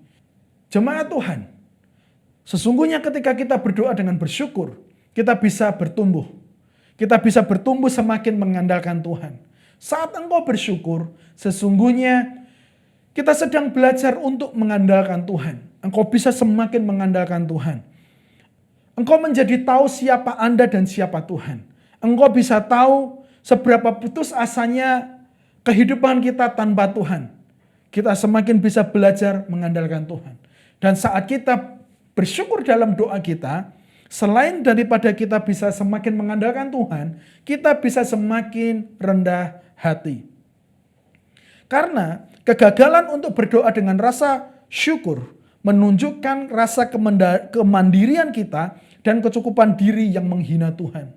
Jemaat Tuhan, sesungguhnya ketika kita berdoa dengan bersyukur, kita bisa bertumbuh. Kita bisa bertumbuh semakin mengandalkan Tuhan. Saat engkau bersyukur, sesungguhnya kita sedang belajar untuk mengandalkan Tuhan. Engkau bisa semakin mengandalkan Tuhan. Engkau menjadi tahu siapa Anda dan siapa Tuhan. Engkau bisa tahu seberapa putus asanya kehidupan kita tanpa Tuhan. Kita semakin bisa belajar mengandalkan Tuhan. Dan saat kita bersyukur dalam doa kita, selain daripada kita bisa semakin mengandalkan Tuhan, kita bisa semakin rendah hati. Karena kegagalan untuk berdoa dengan rasa syukur menunjukkan rasa kemandirian kita dan kecukupan diri yang menghina Tuhan.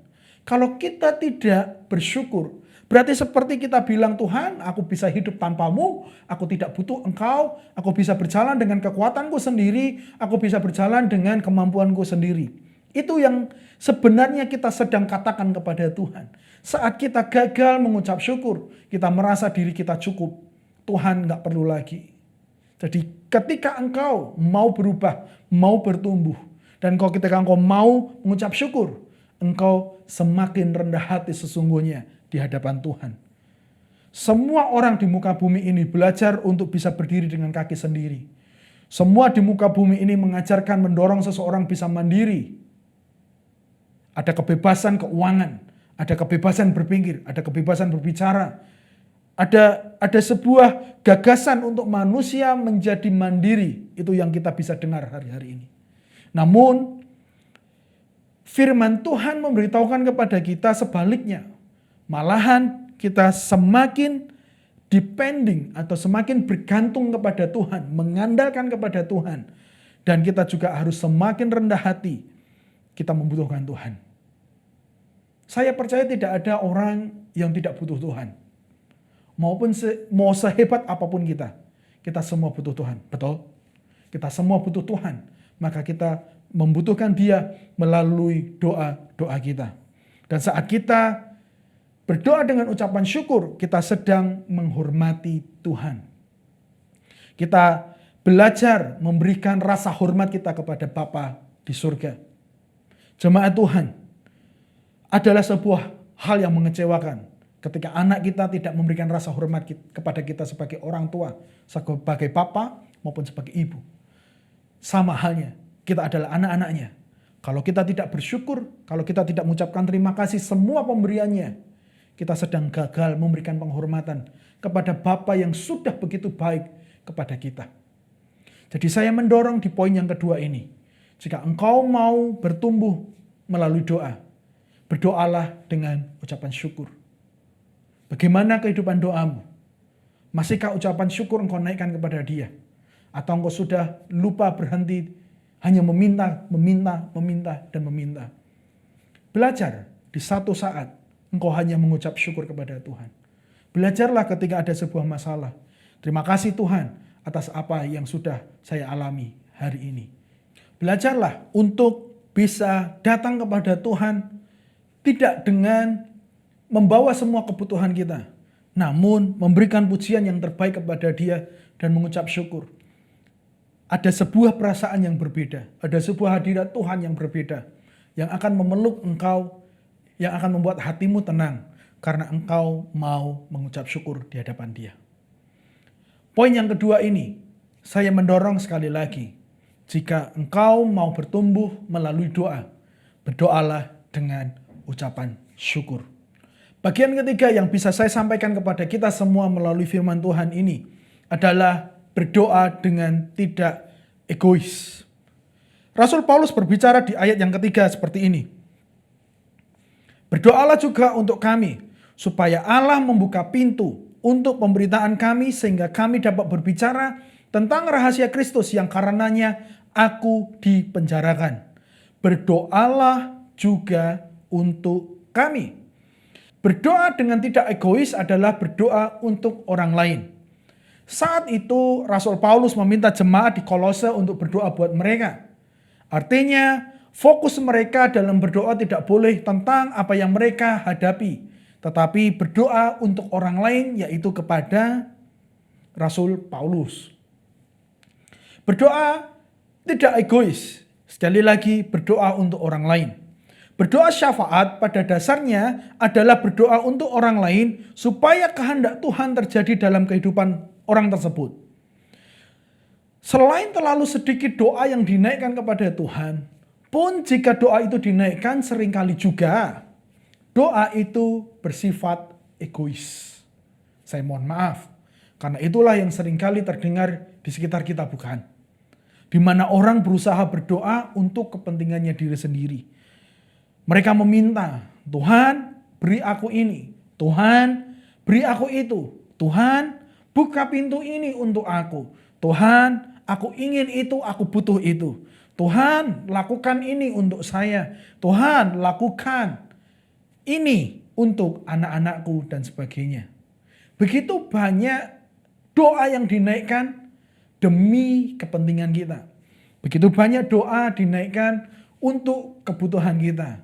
Kalau kita tidak bersyukur, berarti seperti kita bilang, Tuhan, aku bisa hidup tanpamu, aku tidak butuh engkau, aku bisa berjalan dengan kekuatanku sendiri, aku bisa berjalan dengan kemampuanku sendiri. Itu yang sebenarnya kita sedang katakan kepada Tuhan. Saat kita gagal mengucap syukur, kita merasa diri kita cukup. Tuhan gak perlu lagi. Jadi ketika engkau mau berubah, mau bertumbuh, dan ketika engkau mau mengucap syukur, engkau semakin rendah hati sesungguhnya di hadapan Tuhan. Semua orang di muka bumi ini belajar untuk bisa berdiri dengan kaki sendiri. Semua di muka bumi ini mengajarkan mendorong seseorang bisa mandiri. Ada kebebasan keuangan, ada kebebasan berpikir, ada kebebasan berbicara. Ada sebuah gagasan untuk manusia menjadi mandiri. Itu yang kita bisa dengar hari-hari ini. Namun, firman Tuhan memberitahukan kepada kita sebaliknya. Malahan kita semakin depending atau semakin bergantung kepada Tuhan, mengandalkan kepada Tuhan. Dan kita juga harus semakin rendah hati. Kita membutuhkan Tuhan. Saya percaya tidak ada orang yang tidak butuh Tuhan. Mau sehebat apapun kita semua butuh Tuhan. Betul? Kita semua butuh Tuhan. Maka kita membutuhkan Dia melalui doa-doa kita. Dan saat kita berdoa dengan ucapan syukur, kita sedang menghormati Tuhan. Kita belajar memberikan rasa hormat kita kepada Bapa di surga. Jemaat Tuhan, adalah sebuah hal yang mengecewakan ketika anak kita tidak memberikan rasa hormat kepada kita sebagai orang tua, sebagai papa maupun sebagai ibu. Sama halnya, kita adalah anak-anaknya. Kalau kita tidak bersyukur, kalau kita tidak mengucapkan terima kasih semua pemberiannya, kita sedang gagal memberikan penghormatan kepada Bapa yang sudah begitu baik kepada kita. Jadi saya mendorong di poin yang kedua ini. Jika engkau mau bertumbuh melalui doa, berdoalah dengan ucapan syukur. Bagaimana kehidupan doamu? Masihkah ucapan syukur engkau naikkan kepada Dia? Atau engkau sudah lupa berhenti hanya meminta, dan meminta? Belajar di satu saat engkau hanya mengucap syukur kepada Tuhan. Belajarlah ketika ada sebuah masalah. Terima kasih Tuhan atas apa yang sudah saya alami hari ini. Belajarlah untuk bisa datang kepada Tuhan tidak dengan membawa semua kebutuhan kita, namun memberikan pujian yang terbaik kepada Dia dan mengucap syukur. Ada sebuah perasaan yang berbeda, ada sebuah hadirat Tuhan yang berbeda, yang akan memeluk engkau, yang akan membuat hatimu tenang, karena engkau mau mengucap syukur di hadapan Dia. Poin yang kedua ini, saya mendorong sekali lagi, jika engkau mau bertumbuh melalui doa, berdoalah dengan ucapan syukur. Bagian ketiga yang bisa saya sampaikan kepada kita semua melalui firman Tuhan ini adalah berdoa dengan tidak egois. Rasul Paulus berbicara di ayat yang ketiga seperti ini. Berdoalah juga untuk kami, supaya Allah membuka pintu untuk pemberitaan kami sehingga kami dapat berbicara tentang rahasia Kristus yang karenanya aku dipenjarakan. Berdoalah juga untuk kami. Berdoa dengan tidak egois adalah berdoa untuk orang lain. Saat itu Rasul Paulus meminta jemaat di Kolose untuk berdoa buat mereka. Artinya fokus mereka dalam berdoa tidak boleh tentang apa yang mereka hadapi, tetapi berdoa untuk orang lain, yaitu kepada Rasul Paulus. Berdoa tidak egois. Sekali lagi, berdoa untuk orang lain. Berdoa syafaat pada dasarnya adalah berdoa untuk orang lain supaya kehendak Tuhan terjadi dalam kehidupan orang tersebut. Selain terlalu sedikit doa yang dinaikkan kepada Tuhan, pun jika doa itu dinaikkan seringkali juga doa itu bersifat egois. Saya mohon maaf, karena itulah yang seringkali terdengar di sekitar kita, bukan? Di mana orang berusaha berdoa untuk kepentingannya diri sendiri. Mereka meminta, Tuhan beri aku ini, Tuhan beri aku itu, Tuhan buka pintu ini untuk aku, Tuhan aku ingin itu, aku butuh itu, Tuhan lakukan ini untuk saya, Tuhan lakukan ini untuk anak-anakku dan sebagainya. Begitu banyak doa yang dinaikkan demi kepentingan kita. Begitu banyak doa dinaikkan untuk kebutuhan kita.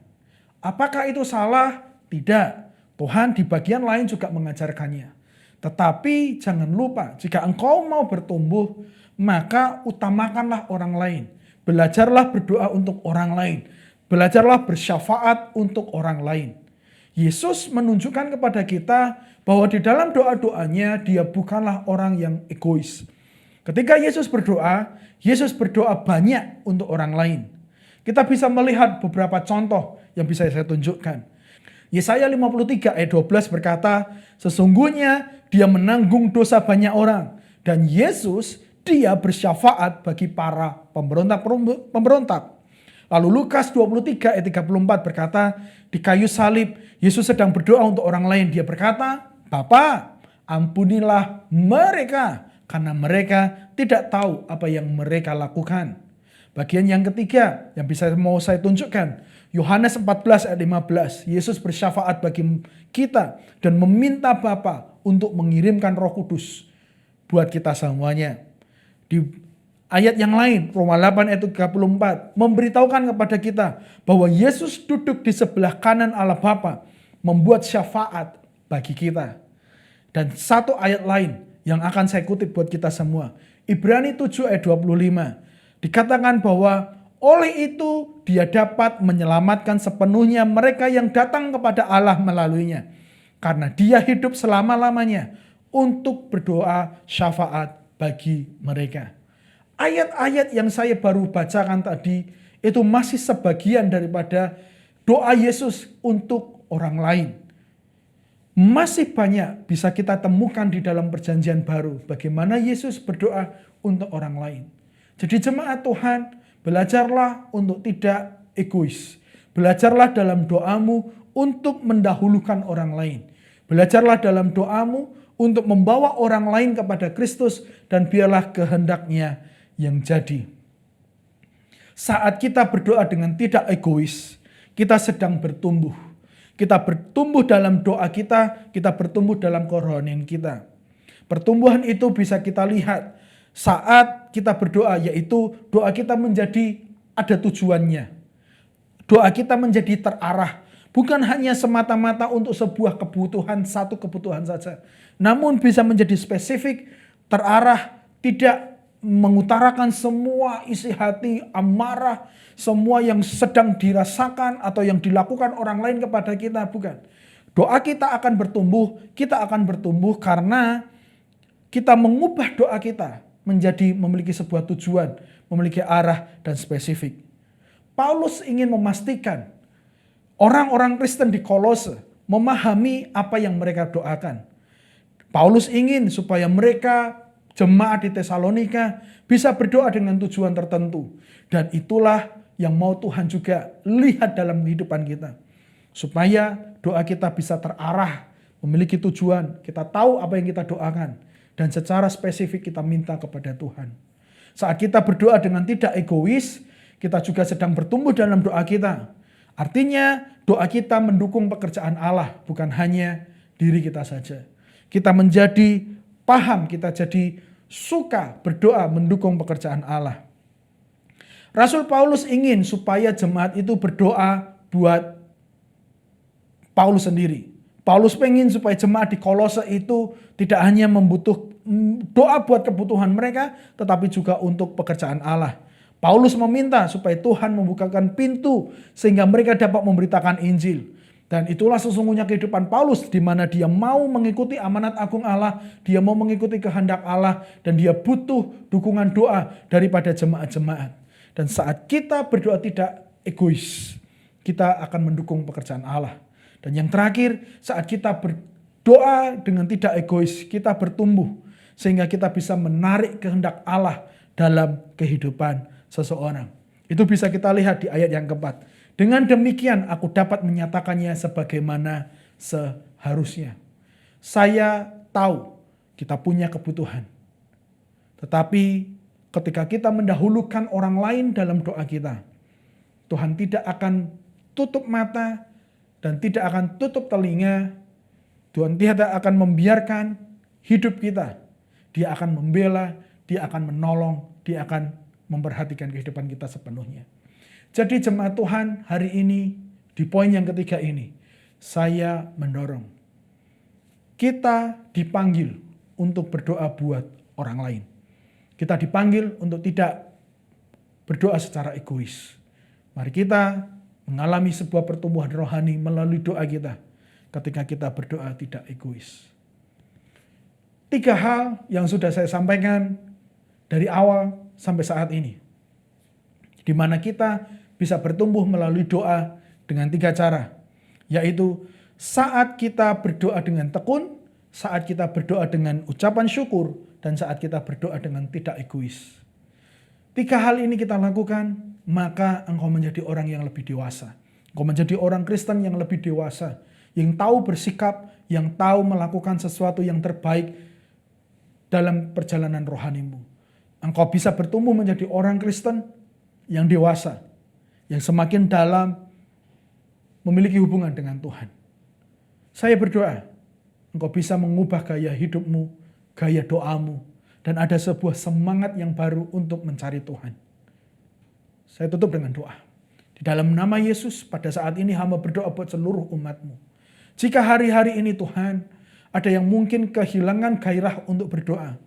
Apakah itu salah? Tidak. Tuhan di bagian lain juga mengajarkannya. Tetapi jangan lupa, jika engkau mau bertumbuh, maka utamakanlah orang lain. Belajarlah berdoa untuk orang lain. Belajarlah bersyafaat untuk orang lain. Yesus menunjukkan kepada kita bahwa di dalam doa-doanya dia bukanlah orang yang egois. Ketika Yesus berdoa banyak untuk orang lain. Kita bisa melihat beberapa contoh yang bisa saya tunjukkan. Yesaya 53 ayat 12 berkata, sesungguhnya dia menanggung dosa banyak orang. Dan Yesus, dia bersyafaat bagi para pemberontak. Lalu Lukas 23 ayat 34 berkata, di kayu salib, Yesus sedang berdoa untuk orang lain. Dia berkata, Bapa, ampunilah mereka, karena mereka tidak tahu apa yang mereka lakukan. Bagian yang ketiga yang bisa mau saya tunjukkan, Yohanes 14 ayat 15, Yesus bersyafaat bagi kita dan meminta Bapa untuk mengirimkan Roh Kudus buat kita semuanya. Di ayat yang lain, Roma 8 ayat 34, memberitahukan kepada kita bahwa Yesus duduk di sebelah kanan Allah Bapa, membuat syafaat bagi kita. Dan satu ayat lain yang akan saya kutip buat kita semua, Ibrani 7 ayat 25, dikatakan bahwa oleh itu dia dapat menyelamatkan sepenuhnya mereka yang datang kepada Allah melaluinya. Karena dia hidup selama-lamanya untuk berdoa syafaat bagi mereka. Ayat-ayat yang saya baru bacakan tadi itu masih sebagian daripada doa Yesus untuk orang lain. Masih banyak bisa kita temukan di dalam perjanjian baru bagaimana Yesus berdoa untuk orang lain. Jadi jemaat Tuhan, belajarlah untuk tidak egois. Belajarlah dalam doamu untuk mendahulukan orang lain. Belajarlah dalam doamu untuk membawa orang lain kepada Kristus dan biarlah kehendaknya yang jadi. Saat kita berdoa dengan tidak egois, kita sedang bertumbuh. Kita bertumbuh dalam doa kita bertumbuh dalam kerohanian kita. Pertumbuhan itu bisa kita lihat saat kita berdoa, yaitu doa kita menjadi ada tujuannya. Doa kita menjadi terarah. Bukan hanya semata-mata untuk sebuah kebutuhan, satu kebutuhan saja. Namun bisa menjadi spesifik, terarah, tidak mengutarakan semua isi hati, amarah, semua yang sedang dirasakan atau yang dilakukan orang lain kepada kita. Bukan. Doa kita akan bertumbuh karena kita mengubah doa kita menjadi memiliki sebuah tujuan, memiliki arah dan spesifik. Paulus ingin memastikan orang-orang Kristen di Kolose memahami apa yang mereka doakan. Paulus ingin supaya mereka jemaat di Tesalonika bisa berdoa dengan tujuan tertentu. Dan itulah yang mau Tuhan juga lihat dalam kehidupan kita. Supaya doa kita bisa terarah, memiliki tujuan, kita tahu apa yang kita doakan. Dan secara spesifik kita minta kepada Tuhan. Saat kita berdoa dengan tidak egois, kita juga sedang bertumbuh dalam doa kita. Artinya doa kita mendukung pekerjaan Allah, bukan hanya diri kita saja. Kita menjadi paham, kita jadi suka berdoa mendukung pekerjaan Allah. Rasul Paulus ingin supaya jemaat itu berdoa buat Paulus sendiri. Paulus pengen supaya jemaat di Kolose itu tidak hanya doa buat kebutuhan mereka, tetapi juga untuk pekerjaan Allah. Paulus meminta supaya Tuhan membukakan pintu sehingga mereka dapat memberitakan Injil. Dan itulah sesungguhnya kehidupan Paulus, di mana dia mau mengikuti amanat agung Allah, dia mau mengikuti kehendak Allah, dan dia butuh dukungan doa daripada jemaat-jemaat. Dan saat kita berdoa tidak egois, kita akan mendukung pekerjaan Allah. Dan yang terakhir, saat kita berdoa dengan tidak egois, kita bertumbuh sehingga kita bisa menarik kehendak Allah dalam kehidupan seseorang. Itu bisa kita lihat di ayat yang keempat. Dengan demikian aku dapat menyatakannya sebagaimana seharusnya. Saya tahu kita punya kebutuhan. Tetapi ketika kita mendahulukan orang lain dalam doa kita, Tuhan tidak akan tutup mata dan tidak akan tutup telinga. Tuhan tidak akan membiarkan hidup kita. Dia akan membela, dia akan menolong, dia akan memperhatikan kehidupan kita sepenuhnya. Jadi jemaat Tuhan hari ini di poin yang ketiga ini, saya mendorong kita dipanggil untuk berdoa buat orang lain. Kita dipanggil untuk tidak berdoa secara egois. Mari kita mengalami sebuah pertumbuhan rohani melalui doa kita. ketika kita berdoa tidak egois. 3 hal yang sudah saya sampaikan dari awal sampai saat ini, di mana kita bisa bertumbuh melalui doa dengan 3 cara, yaitu saat kita berdoa dengan tekun, saat kita berdoa dengan ucapan syukur, dan saat kita berdoa dengan tidak egois. 3 hal ini kita lakukan, maka engkau menjadi orang yang lebih dewasa. Engkau menjadi orang Kristen yang lebih dewasa, yang tahu bersikap, yang tahu melakukan sesuatu yang terbaik dalam perjalanan rohanimu. Engkau bisa bertumbuh menjadi orang Kristen yang dewasa, yang semakin dalam memiliki hubungan dengan Tuhan. Saya berdoa, engkau bisa mengubah gaya hidupmu, gaya doamu, dan ada sebuah semangat yang baru untuk mencari Tuhan. Saya tutup dengan doa. Di dalam nama Yesus, pada saat ini hamba berdoa buat seluruh umatmu. Jika hari-hari ini Tuhan, ada yang mungkin kehilangan gairah untuk berdoa.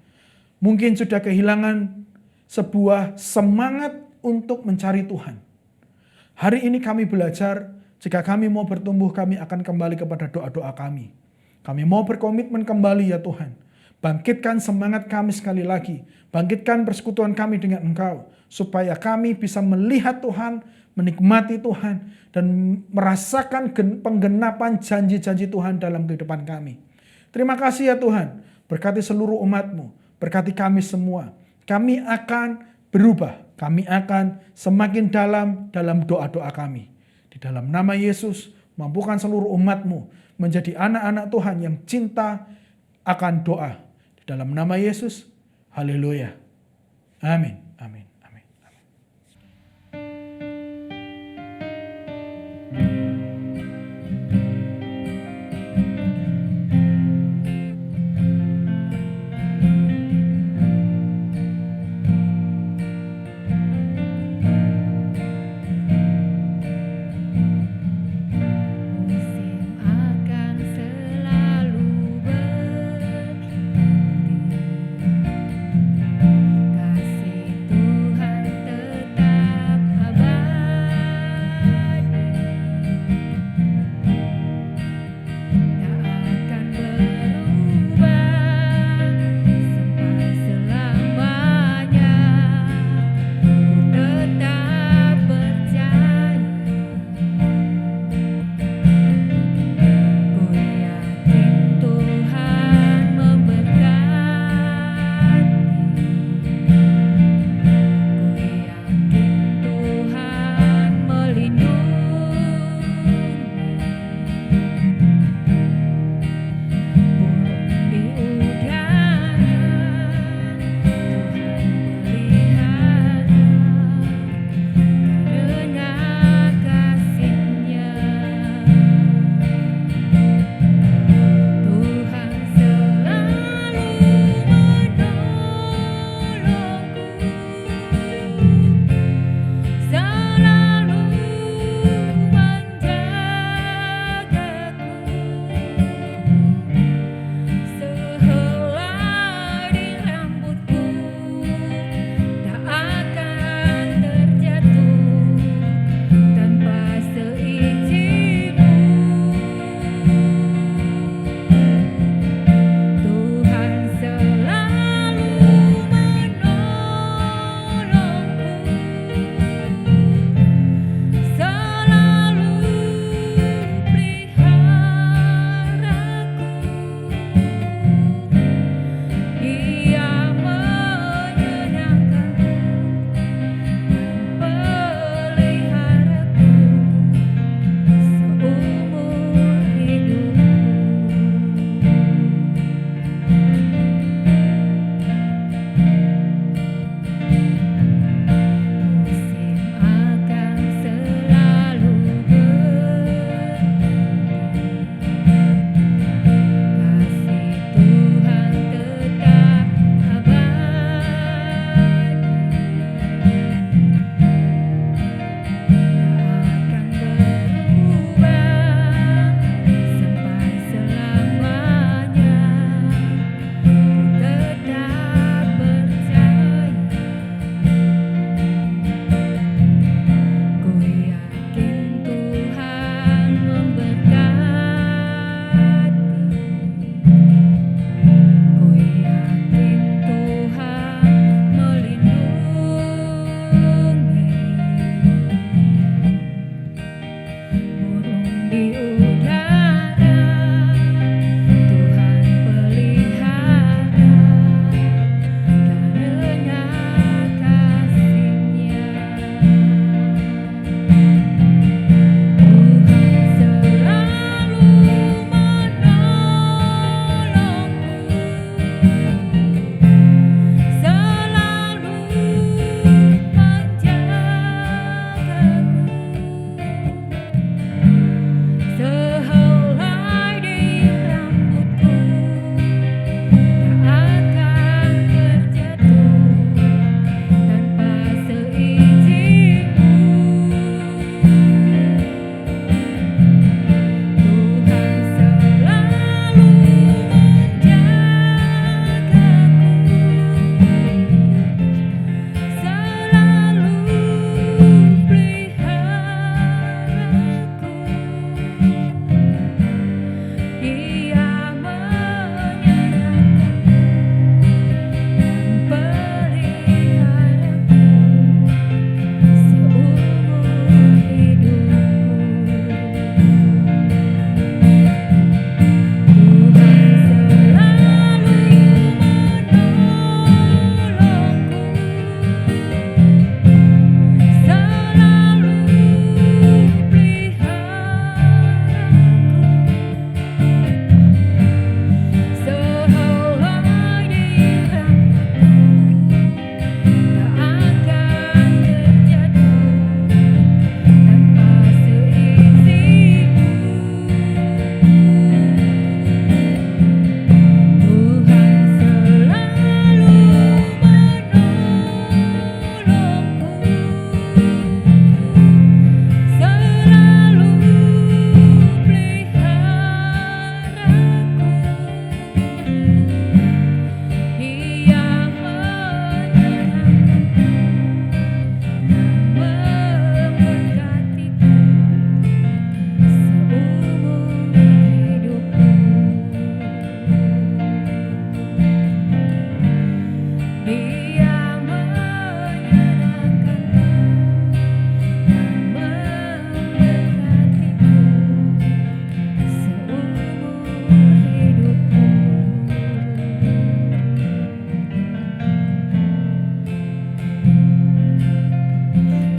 Mungkin sudah kehilangan sebuah semangat untuk mencari Tuhan. Hari ini kami belajar, jika kami mau bertumbuh, kami akan kembali kepada doa-doa kami. Kami mau berkomitmen kembali ya Tuhan. Bangkitkan semangat kami sekali lagi. Bangkitkan persekutuan kami dengan Engkau. Supaya kami bisa melihat Tuhan, menikmati Tuhan, dan merasakan penggenapan janji-janji Tuhan dalam kehidupan kami. Terima kasih ya Tuhan. Berkati seluruh umat-Mu. Berkati kami semua. Kami akan berubah. Kami akan semakin dalam doa-doa kami. Di dalam nama Yesus, mampukan seluruh umat-Mu menjadi anak-anak Tuhan yang cinta akan doa. Di dalam nama Yesus, haleluya. Amin, amin, amin, amin. Musim akan selalu berganti, kasih Tuhan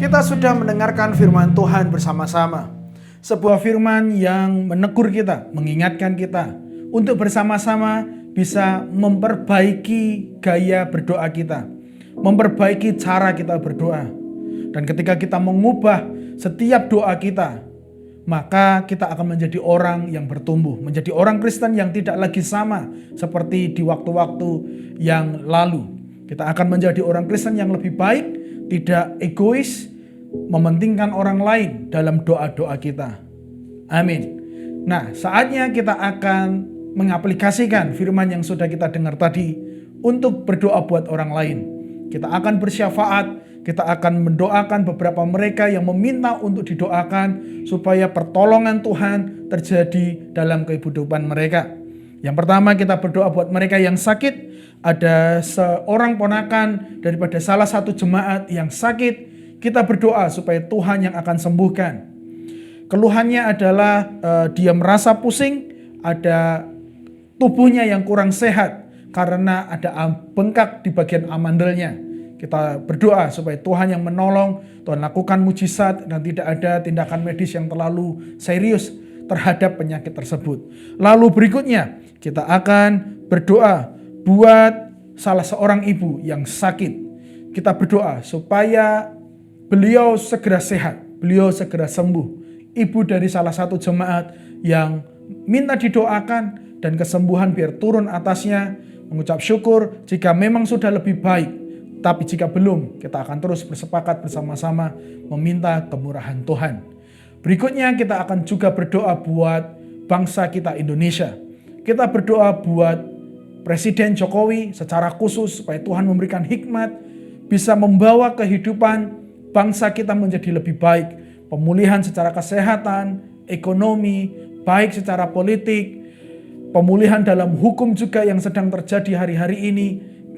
Kita sudah mendengarkan firman Tuhan bersama-sama. Sebuah firman yang menegur kita, mengingatkan kita untuk bersama-sama bisa memperbaiki gaya berdoa kita, memperbaiki cara kita berdoa. Dan ketika kita mengubah setiap doa kita, maka kita akan menjadi orang yang bertumbuh, menjadi orang Kristen yang tidak lagi sama seperti di waktu-waktu yang lalu. Kita akan menjadi orang Kristen yang lebih baik, tidak egois, mementingkan orang lain dalam doa-doa kita. Amin. Nah, saatnya kita akan mengaplikasikan firman yang sudah kita dengar tadi untuk berdoa buat orang lain. Kita akan bersyafaat, kita akan mendoakan beberapa mereka yang meminta untuk didoakan supaya pertolongan Tuhan terjadi dalam kehidupan mereka. Yang pertama, kita berdoa buat mereka yang sakit. Ada seorang ponakan daripada salah satu jemaat yang sakit. Kita berdoa supaya Tuhan yang akan sembuhkan. Keluhannya adalah dia merasa pusing, ada tubuhnya yang kurang sehat karena ada bengkak di bagian amandelnya. Kita berdoa supaya Tuhan yang menolong, Tuhan lakukan mujizat dan tidak ada tindakan medis yang terlalu serius terhadap penyakit tersebut. Lalu berikutnya kita akan berdoa buat salah seorang ibu yang sakit. Kita berdoa supaya beliau segera sehat, beliau segera sembuh. Ibu dari salah satu jemaat yang minta didoakan dan kesembuhan biar turun atasnya. Mengucap syukur jika memang sudah lebih baik. Tapi jika belum, kita akan terus bersepakat bersama-sama meminta kemurahan Tuhan. Berikutnya kita akan juga berdoa buat bangsa kita Indonesia. Kita berdoa buat Presiden Jokowi secara khusus supaya Tuhan memberikan hikmat, bisa membawa kehidupan bangsa kita menjadi lebih baik. Pemulihan secara kesehatan, ekonomi, baik secara politik, pemulihan dalam hukum juga yang sedang terjadi hari-hari ini.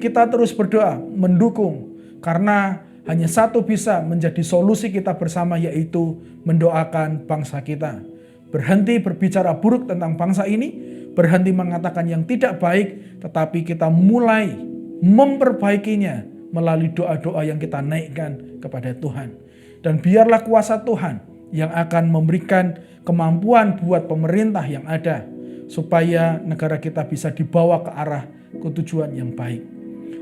Kita terus berdoa, mendukung. Karena hanya satu bisa menjadi solusi kita bersama, yaitu mendoakan bangsa kita. Berhenti berbicara buruk tentang bangsa ini, berhenti mengatakan yang tidak baik, tetapi kita mulai memperbaikinya melalui doa-doa yang kita naikkan kepada Tuhan. Dan biarlah kuasa Tuhan yang akan memberikan kemampuan buat pemerintah yang ada, supaya negara kita bisa dibawa ke arah ketujuan yang baik.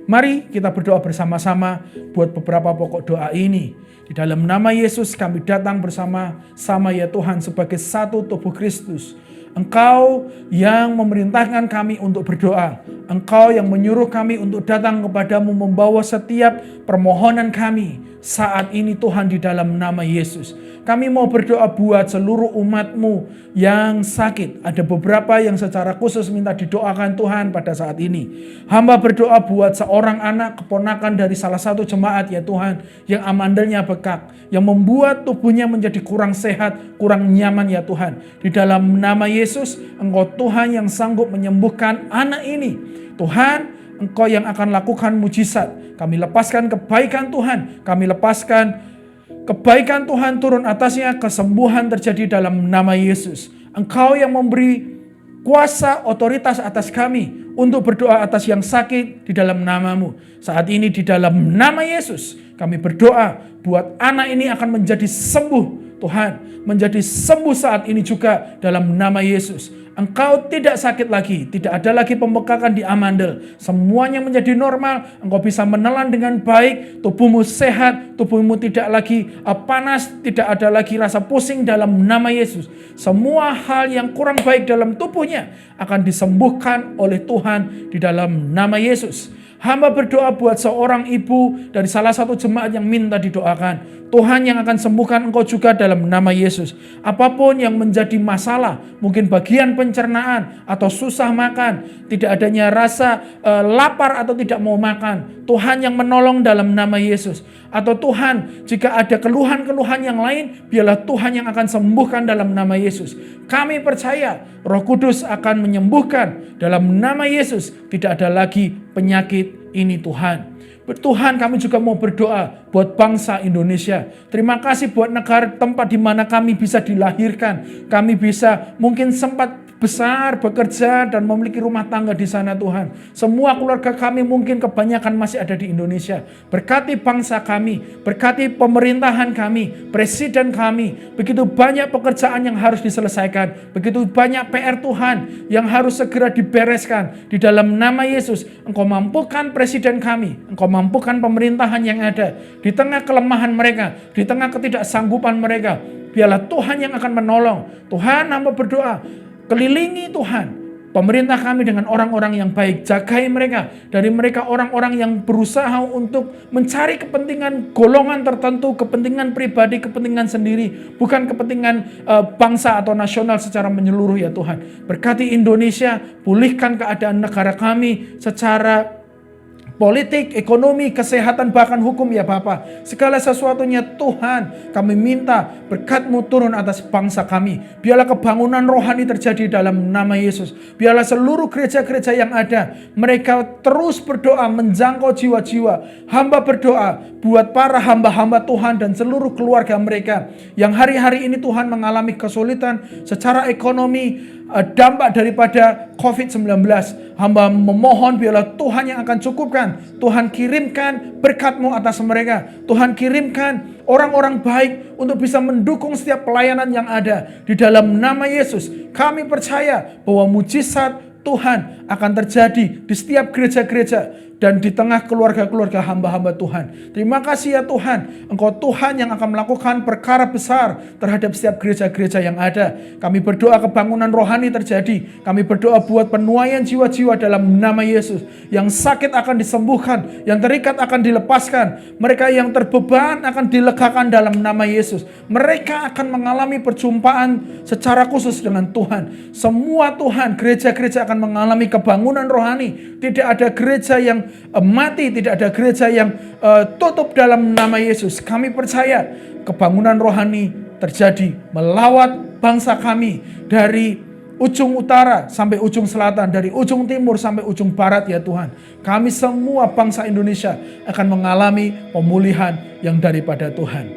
Mari kita berdoa bersama-sama buat beberapa pokok doa ini. Di dalam nama Yesus kami datang bersama-sama ya Tuhan sebagai satu tubuh Kristus. Engkau yang memerintahkan kami untuk berdoa. Engkau yang menyuruh kami untuk datang kepadamu membawa setiap permohonan kami saat ini Tuhan di dalam nama Yesus. Kami mau berdoa buat seluruh umat-Mu yang sakit. Ada beberapa yang secara khusus minta didoakan Tuhan pada saat ini. Hamba berdoa buat seorang anak keponakan dari salah satu jemaat ya Tuhan, yang amandelnya bekak, yang membuat tubuhnya menjadi kurang sehat, kurang nyaman ya Tuhan. Di dalam nama Yesus, Engkau Tuhan yang sanggup menyembuhkan anak ini. Tuhan, Engkau yang akan lakukan mujizat. Kami lepaskan kebaikan Tuhan. Kami lepaskan kebaikan Tuhan turun atasnya, kesembuhan terjadi dalam nama Yesus. Engkau yang memberi kuasa otoritas atas kami untuk berdoa atas yang sakit di dalam nama-Mu. Saat ini di dalam nama Yesus kami berdoa buat anak ini akan menjadi sembuh. Tuhan, menjadi sembuh saat ini juga dalam nama Yesus. Engkau tidak sakit lagi, tidak ada lagi pembekakan di amandel. Semuanya menjadi normal, engkau bisa menelan dengan baik, tubuhmu sehat, tubuhmu tidak lagi panas, tidak ada lagi rasa pusing dalam nama Yesus. Semua hal yang kurang baik dalam tubuhnya akan disembuhkan oleh Tuhan di dalam nama Yesus. Hamba berdoa buat seorang ibu dari salah satu jemaat yang minta didoakan. Tuhan yang akan sembuhkan engkau juga dalam nama Yesus. Apapun yang menjadi masalah, mungkin bagian pencernaan atau susah makan, tidak adanya rasa lapar atau tidak mau makan, Tuhan yang menolong dalam nama Yesus. Atau Tuhan, jika ada keluhan-keluhan yang lain, biarlah Tuhan yang akan sembuhkan dalam nama Yesus. Kami percaya Roh Kudus akan menyembuhkan dalam nama Yesus. Tidak ada lagi penyakit ini Tuhan. Tuhan, kami juga mau berdoa buat bangsa Indonesia. Terima kasih buat negara tempat di mana kami bisa dilahirkan. Kami bisa mungkin sempat besar, bekerja dan memiliki rumah tangga di sana Tuhan. Semua keluarga kami mungkin kebanyakan masih ada di Indonesia. Berkati bangsa kami, berkati pemerintahan kami, presiden kami. Begitu banyak pekerjaan yang harus diselesaikan, begitu banyak PR Tuhan yang harus segera dibereskan. Di dalam nama Yesus, Engkau mampukan presiden kami, Engkau mampukan pemerintahan yang ada. Di tengah kelemahan mereka, di tengah ketidaksanggupan mereka, biarlah Tuhan yang akan menolong. Tuhan, hamba berdoa, kelilingi Tuhan pemerintah kami dengan orang-orang yang baik. Jagai mereka dari mereka orang-orang yang berusaha untuk mencari kepentingan golongan tertentu, kepentingan pribadi, kepentingan sendiri, bukan kepentingan bangsa atau nasional secara menyeluruh ya Tuhan. Berkati Indonesia, pulihkan keadaan negara kami secara politik, ekonomi, kesehatan, bahkan hukum ya Bapa. Segala sesuatunya Tuhan, kami minta berkat-Mu turun atas bangsa kami. Biarlah kebangunan rohani terjadi dalam nama Yesus. Biarlah seluruh gereja-gereja yang ada, mereka terus berdoa menjangkau jiwa-jiwa. Hamba berdoa buat para hamba-hamba Tuhan dan seluruh keluarga mereka yang hari-hari ini Tuhan mengalami kesulitan secara ekonomi, dampak daripada COVID-19. Hamba memohon biarlah Tuhan yang akan cukupkan. Tuhan kirimkan berkat-Mu atas mereka. Tuhan kirimkan orang-orang baik untuk bisa mendukung setiap pelayanan yang ada. Di dalam nama Yesus, kami percaya bahwa mujizat Tuhan akan terjadi di setiap gereja-gereja dan di tengah keluarga-keluarga hamba-hamba Tuhan. Terima kasih ya Tuhan, Engkau Tuhan yang akan melakukan perkara besar terhadap setiap gereja-gereja yang ada. Kami berdoa kebangunan rohani terjadi. Kami berdoa buat penuaian jiwa-jiwa dalam nama Yesus. Yang sakit akan disembuhkan, yang terikat akan dilepaskan. Mereka yang terbeban akan dilegakan dalam nama Yesus. Mereka akan mengalami perjumpaan secara khusus dengan Tuhan. Semua Tuhan, gereja-gereja akan mengalami kebangunan rohani. Tidak ada gereja yang mati, tidak ada gereja yang tutup dalam nama Yesus. Kami percaya kebangunan rohani terjadi melawat bangsa kami dari ujung utara sampai ujung selatan, dari ujung timur sampai ujung barat ya Tuhan. Kami semua bangsa Indonesia akan mengalami pemulihan yang daripada Tuhan.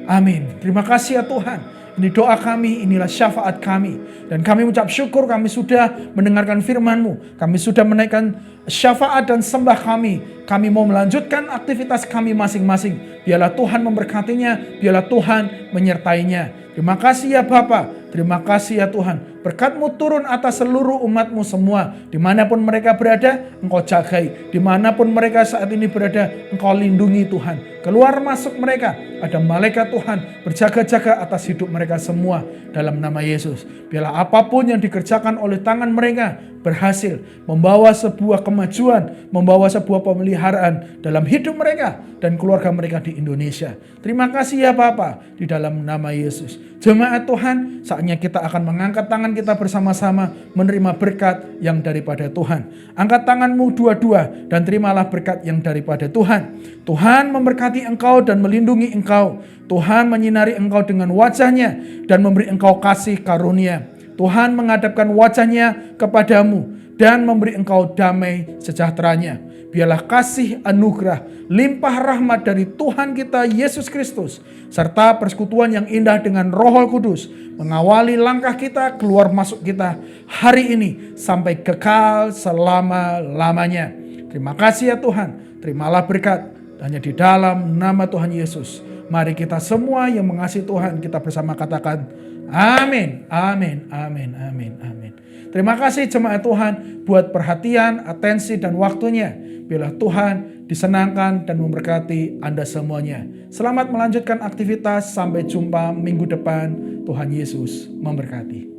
Amin. Terima kasih ya Tuhan. Ini doa kami, inilah syafaat kami. Dan kami ucap syukur kami sudah mendengarkan firman-Mu. Kami sudah menaikkan syafaat dan sembah kami. Kami mau melanjutkan aktivitas kami masing-masing. Biarlah Tuhan memberkatinya, biarlah Tuhan menyertainya. Terima kasih ya Bapa. Terima kasih ya Tuhan. Berkat-Mu turun atas seluruh umat-Mu semua. Dimanapun mereka berada, Engkau jagai. Dimanapun mereka saat ini berada, Engkau lindungi Tuhan. Keluar masuk mereka, ada malaikat Tuhan berjaga-jaga atas hidup mereka semua dalam nama Yesus. Biarlah apapun yang dikerjakan oleh tangan mereka berhasil membawa sebuah kemajuan, membawa sebuah pemeliharaan dalam hidup mereka dan keluarga mereka di Indonesia. Terima kasih ya Bapa, di dalam nama Yesus. Jemaat Tuhan, saatnya kita akan mengangkat tangan kita bersama-sama menerima berkat yang daripada Tuhan. Angkat tanganmu dua-dua dan terimalah berkat yang daripada Tuhan. Tuhan memberkati engkau dan melindungi engkau. Tuhan menyinari engkau dengan wajah-Nya dan memberi engkau kasih karunia. Tuhan menghadapkan wajah-Nya kepadamu dan memberi engkau damai sejahtera-Nya. Biarlah kasih anugerah, limpah rahmat dari Tuhan kita Yesus Kristus, serta persekutuan yang indah dengan Roh Kudus mengawali langkah kita, keluar masuk kita hari ini sampai kekal selama-lamanya. Terima kasih ya Tuhan, terimalah berkat hanya di dalam nama Tuhan Yesus. Mari kita semua yang mengasihi Tuhan, kita bersama katakan amin, amin, amin, amin, amin. Terima kasih jemaat Tuhan buat perhatian, atensi, dan waktunya. Biarlah Tuhan disenangkan dan memberkati Anda semuanya. Selamat melanjutkan aktivitas, sampai jumpa minggu depan. Tuhan Yesus memberkati.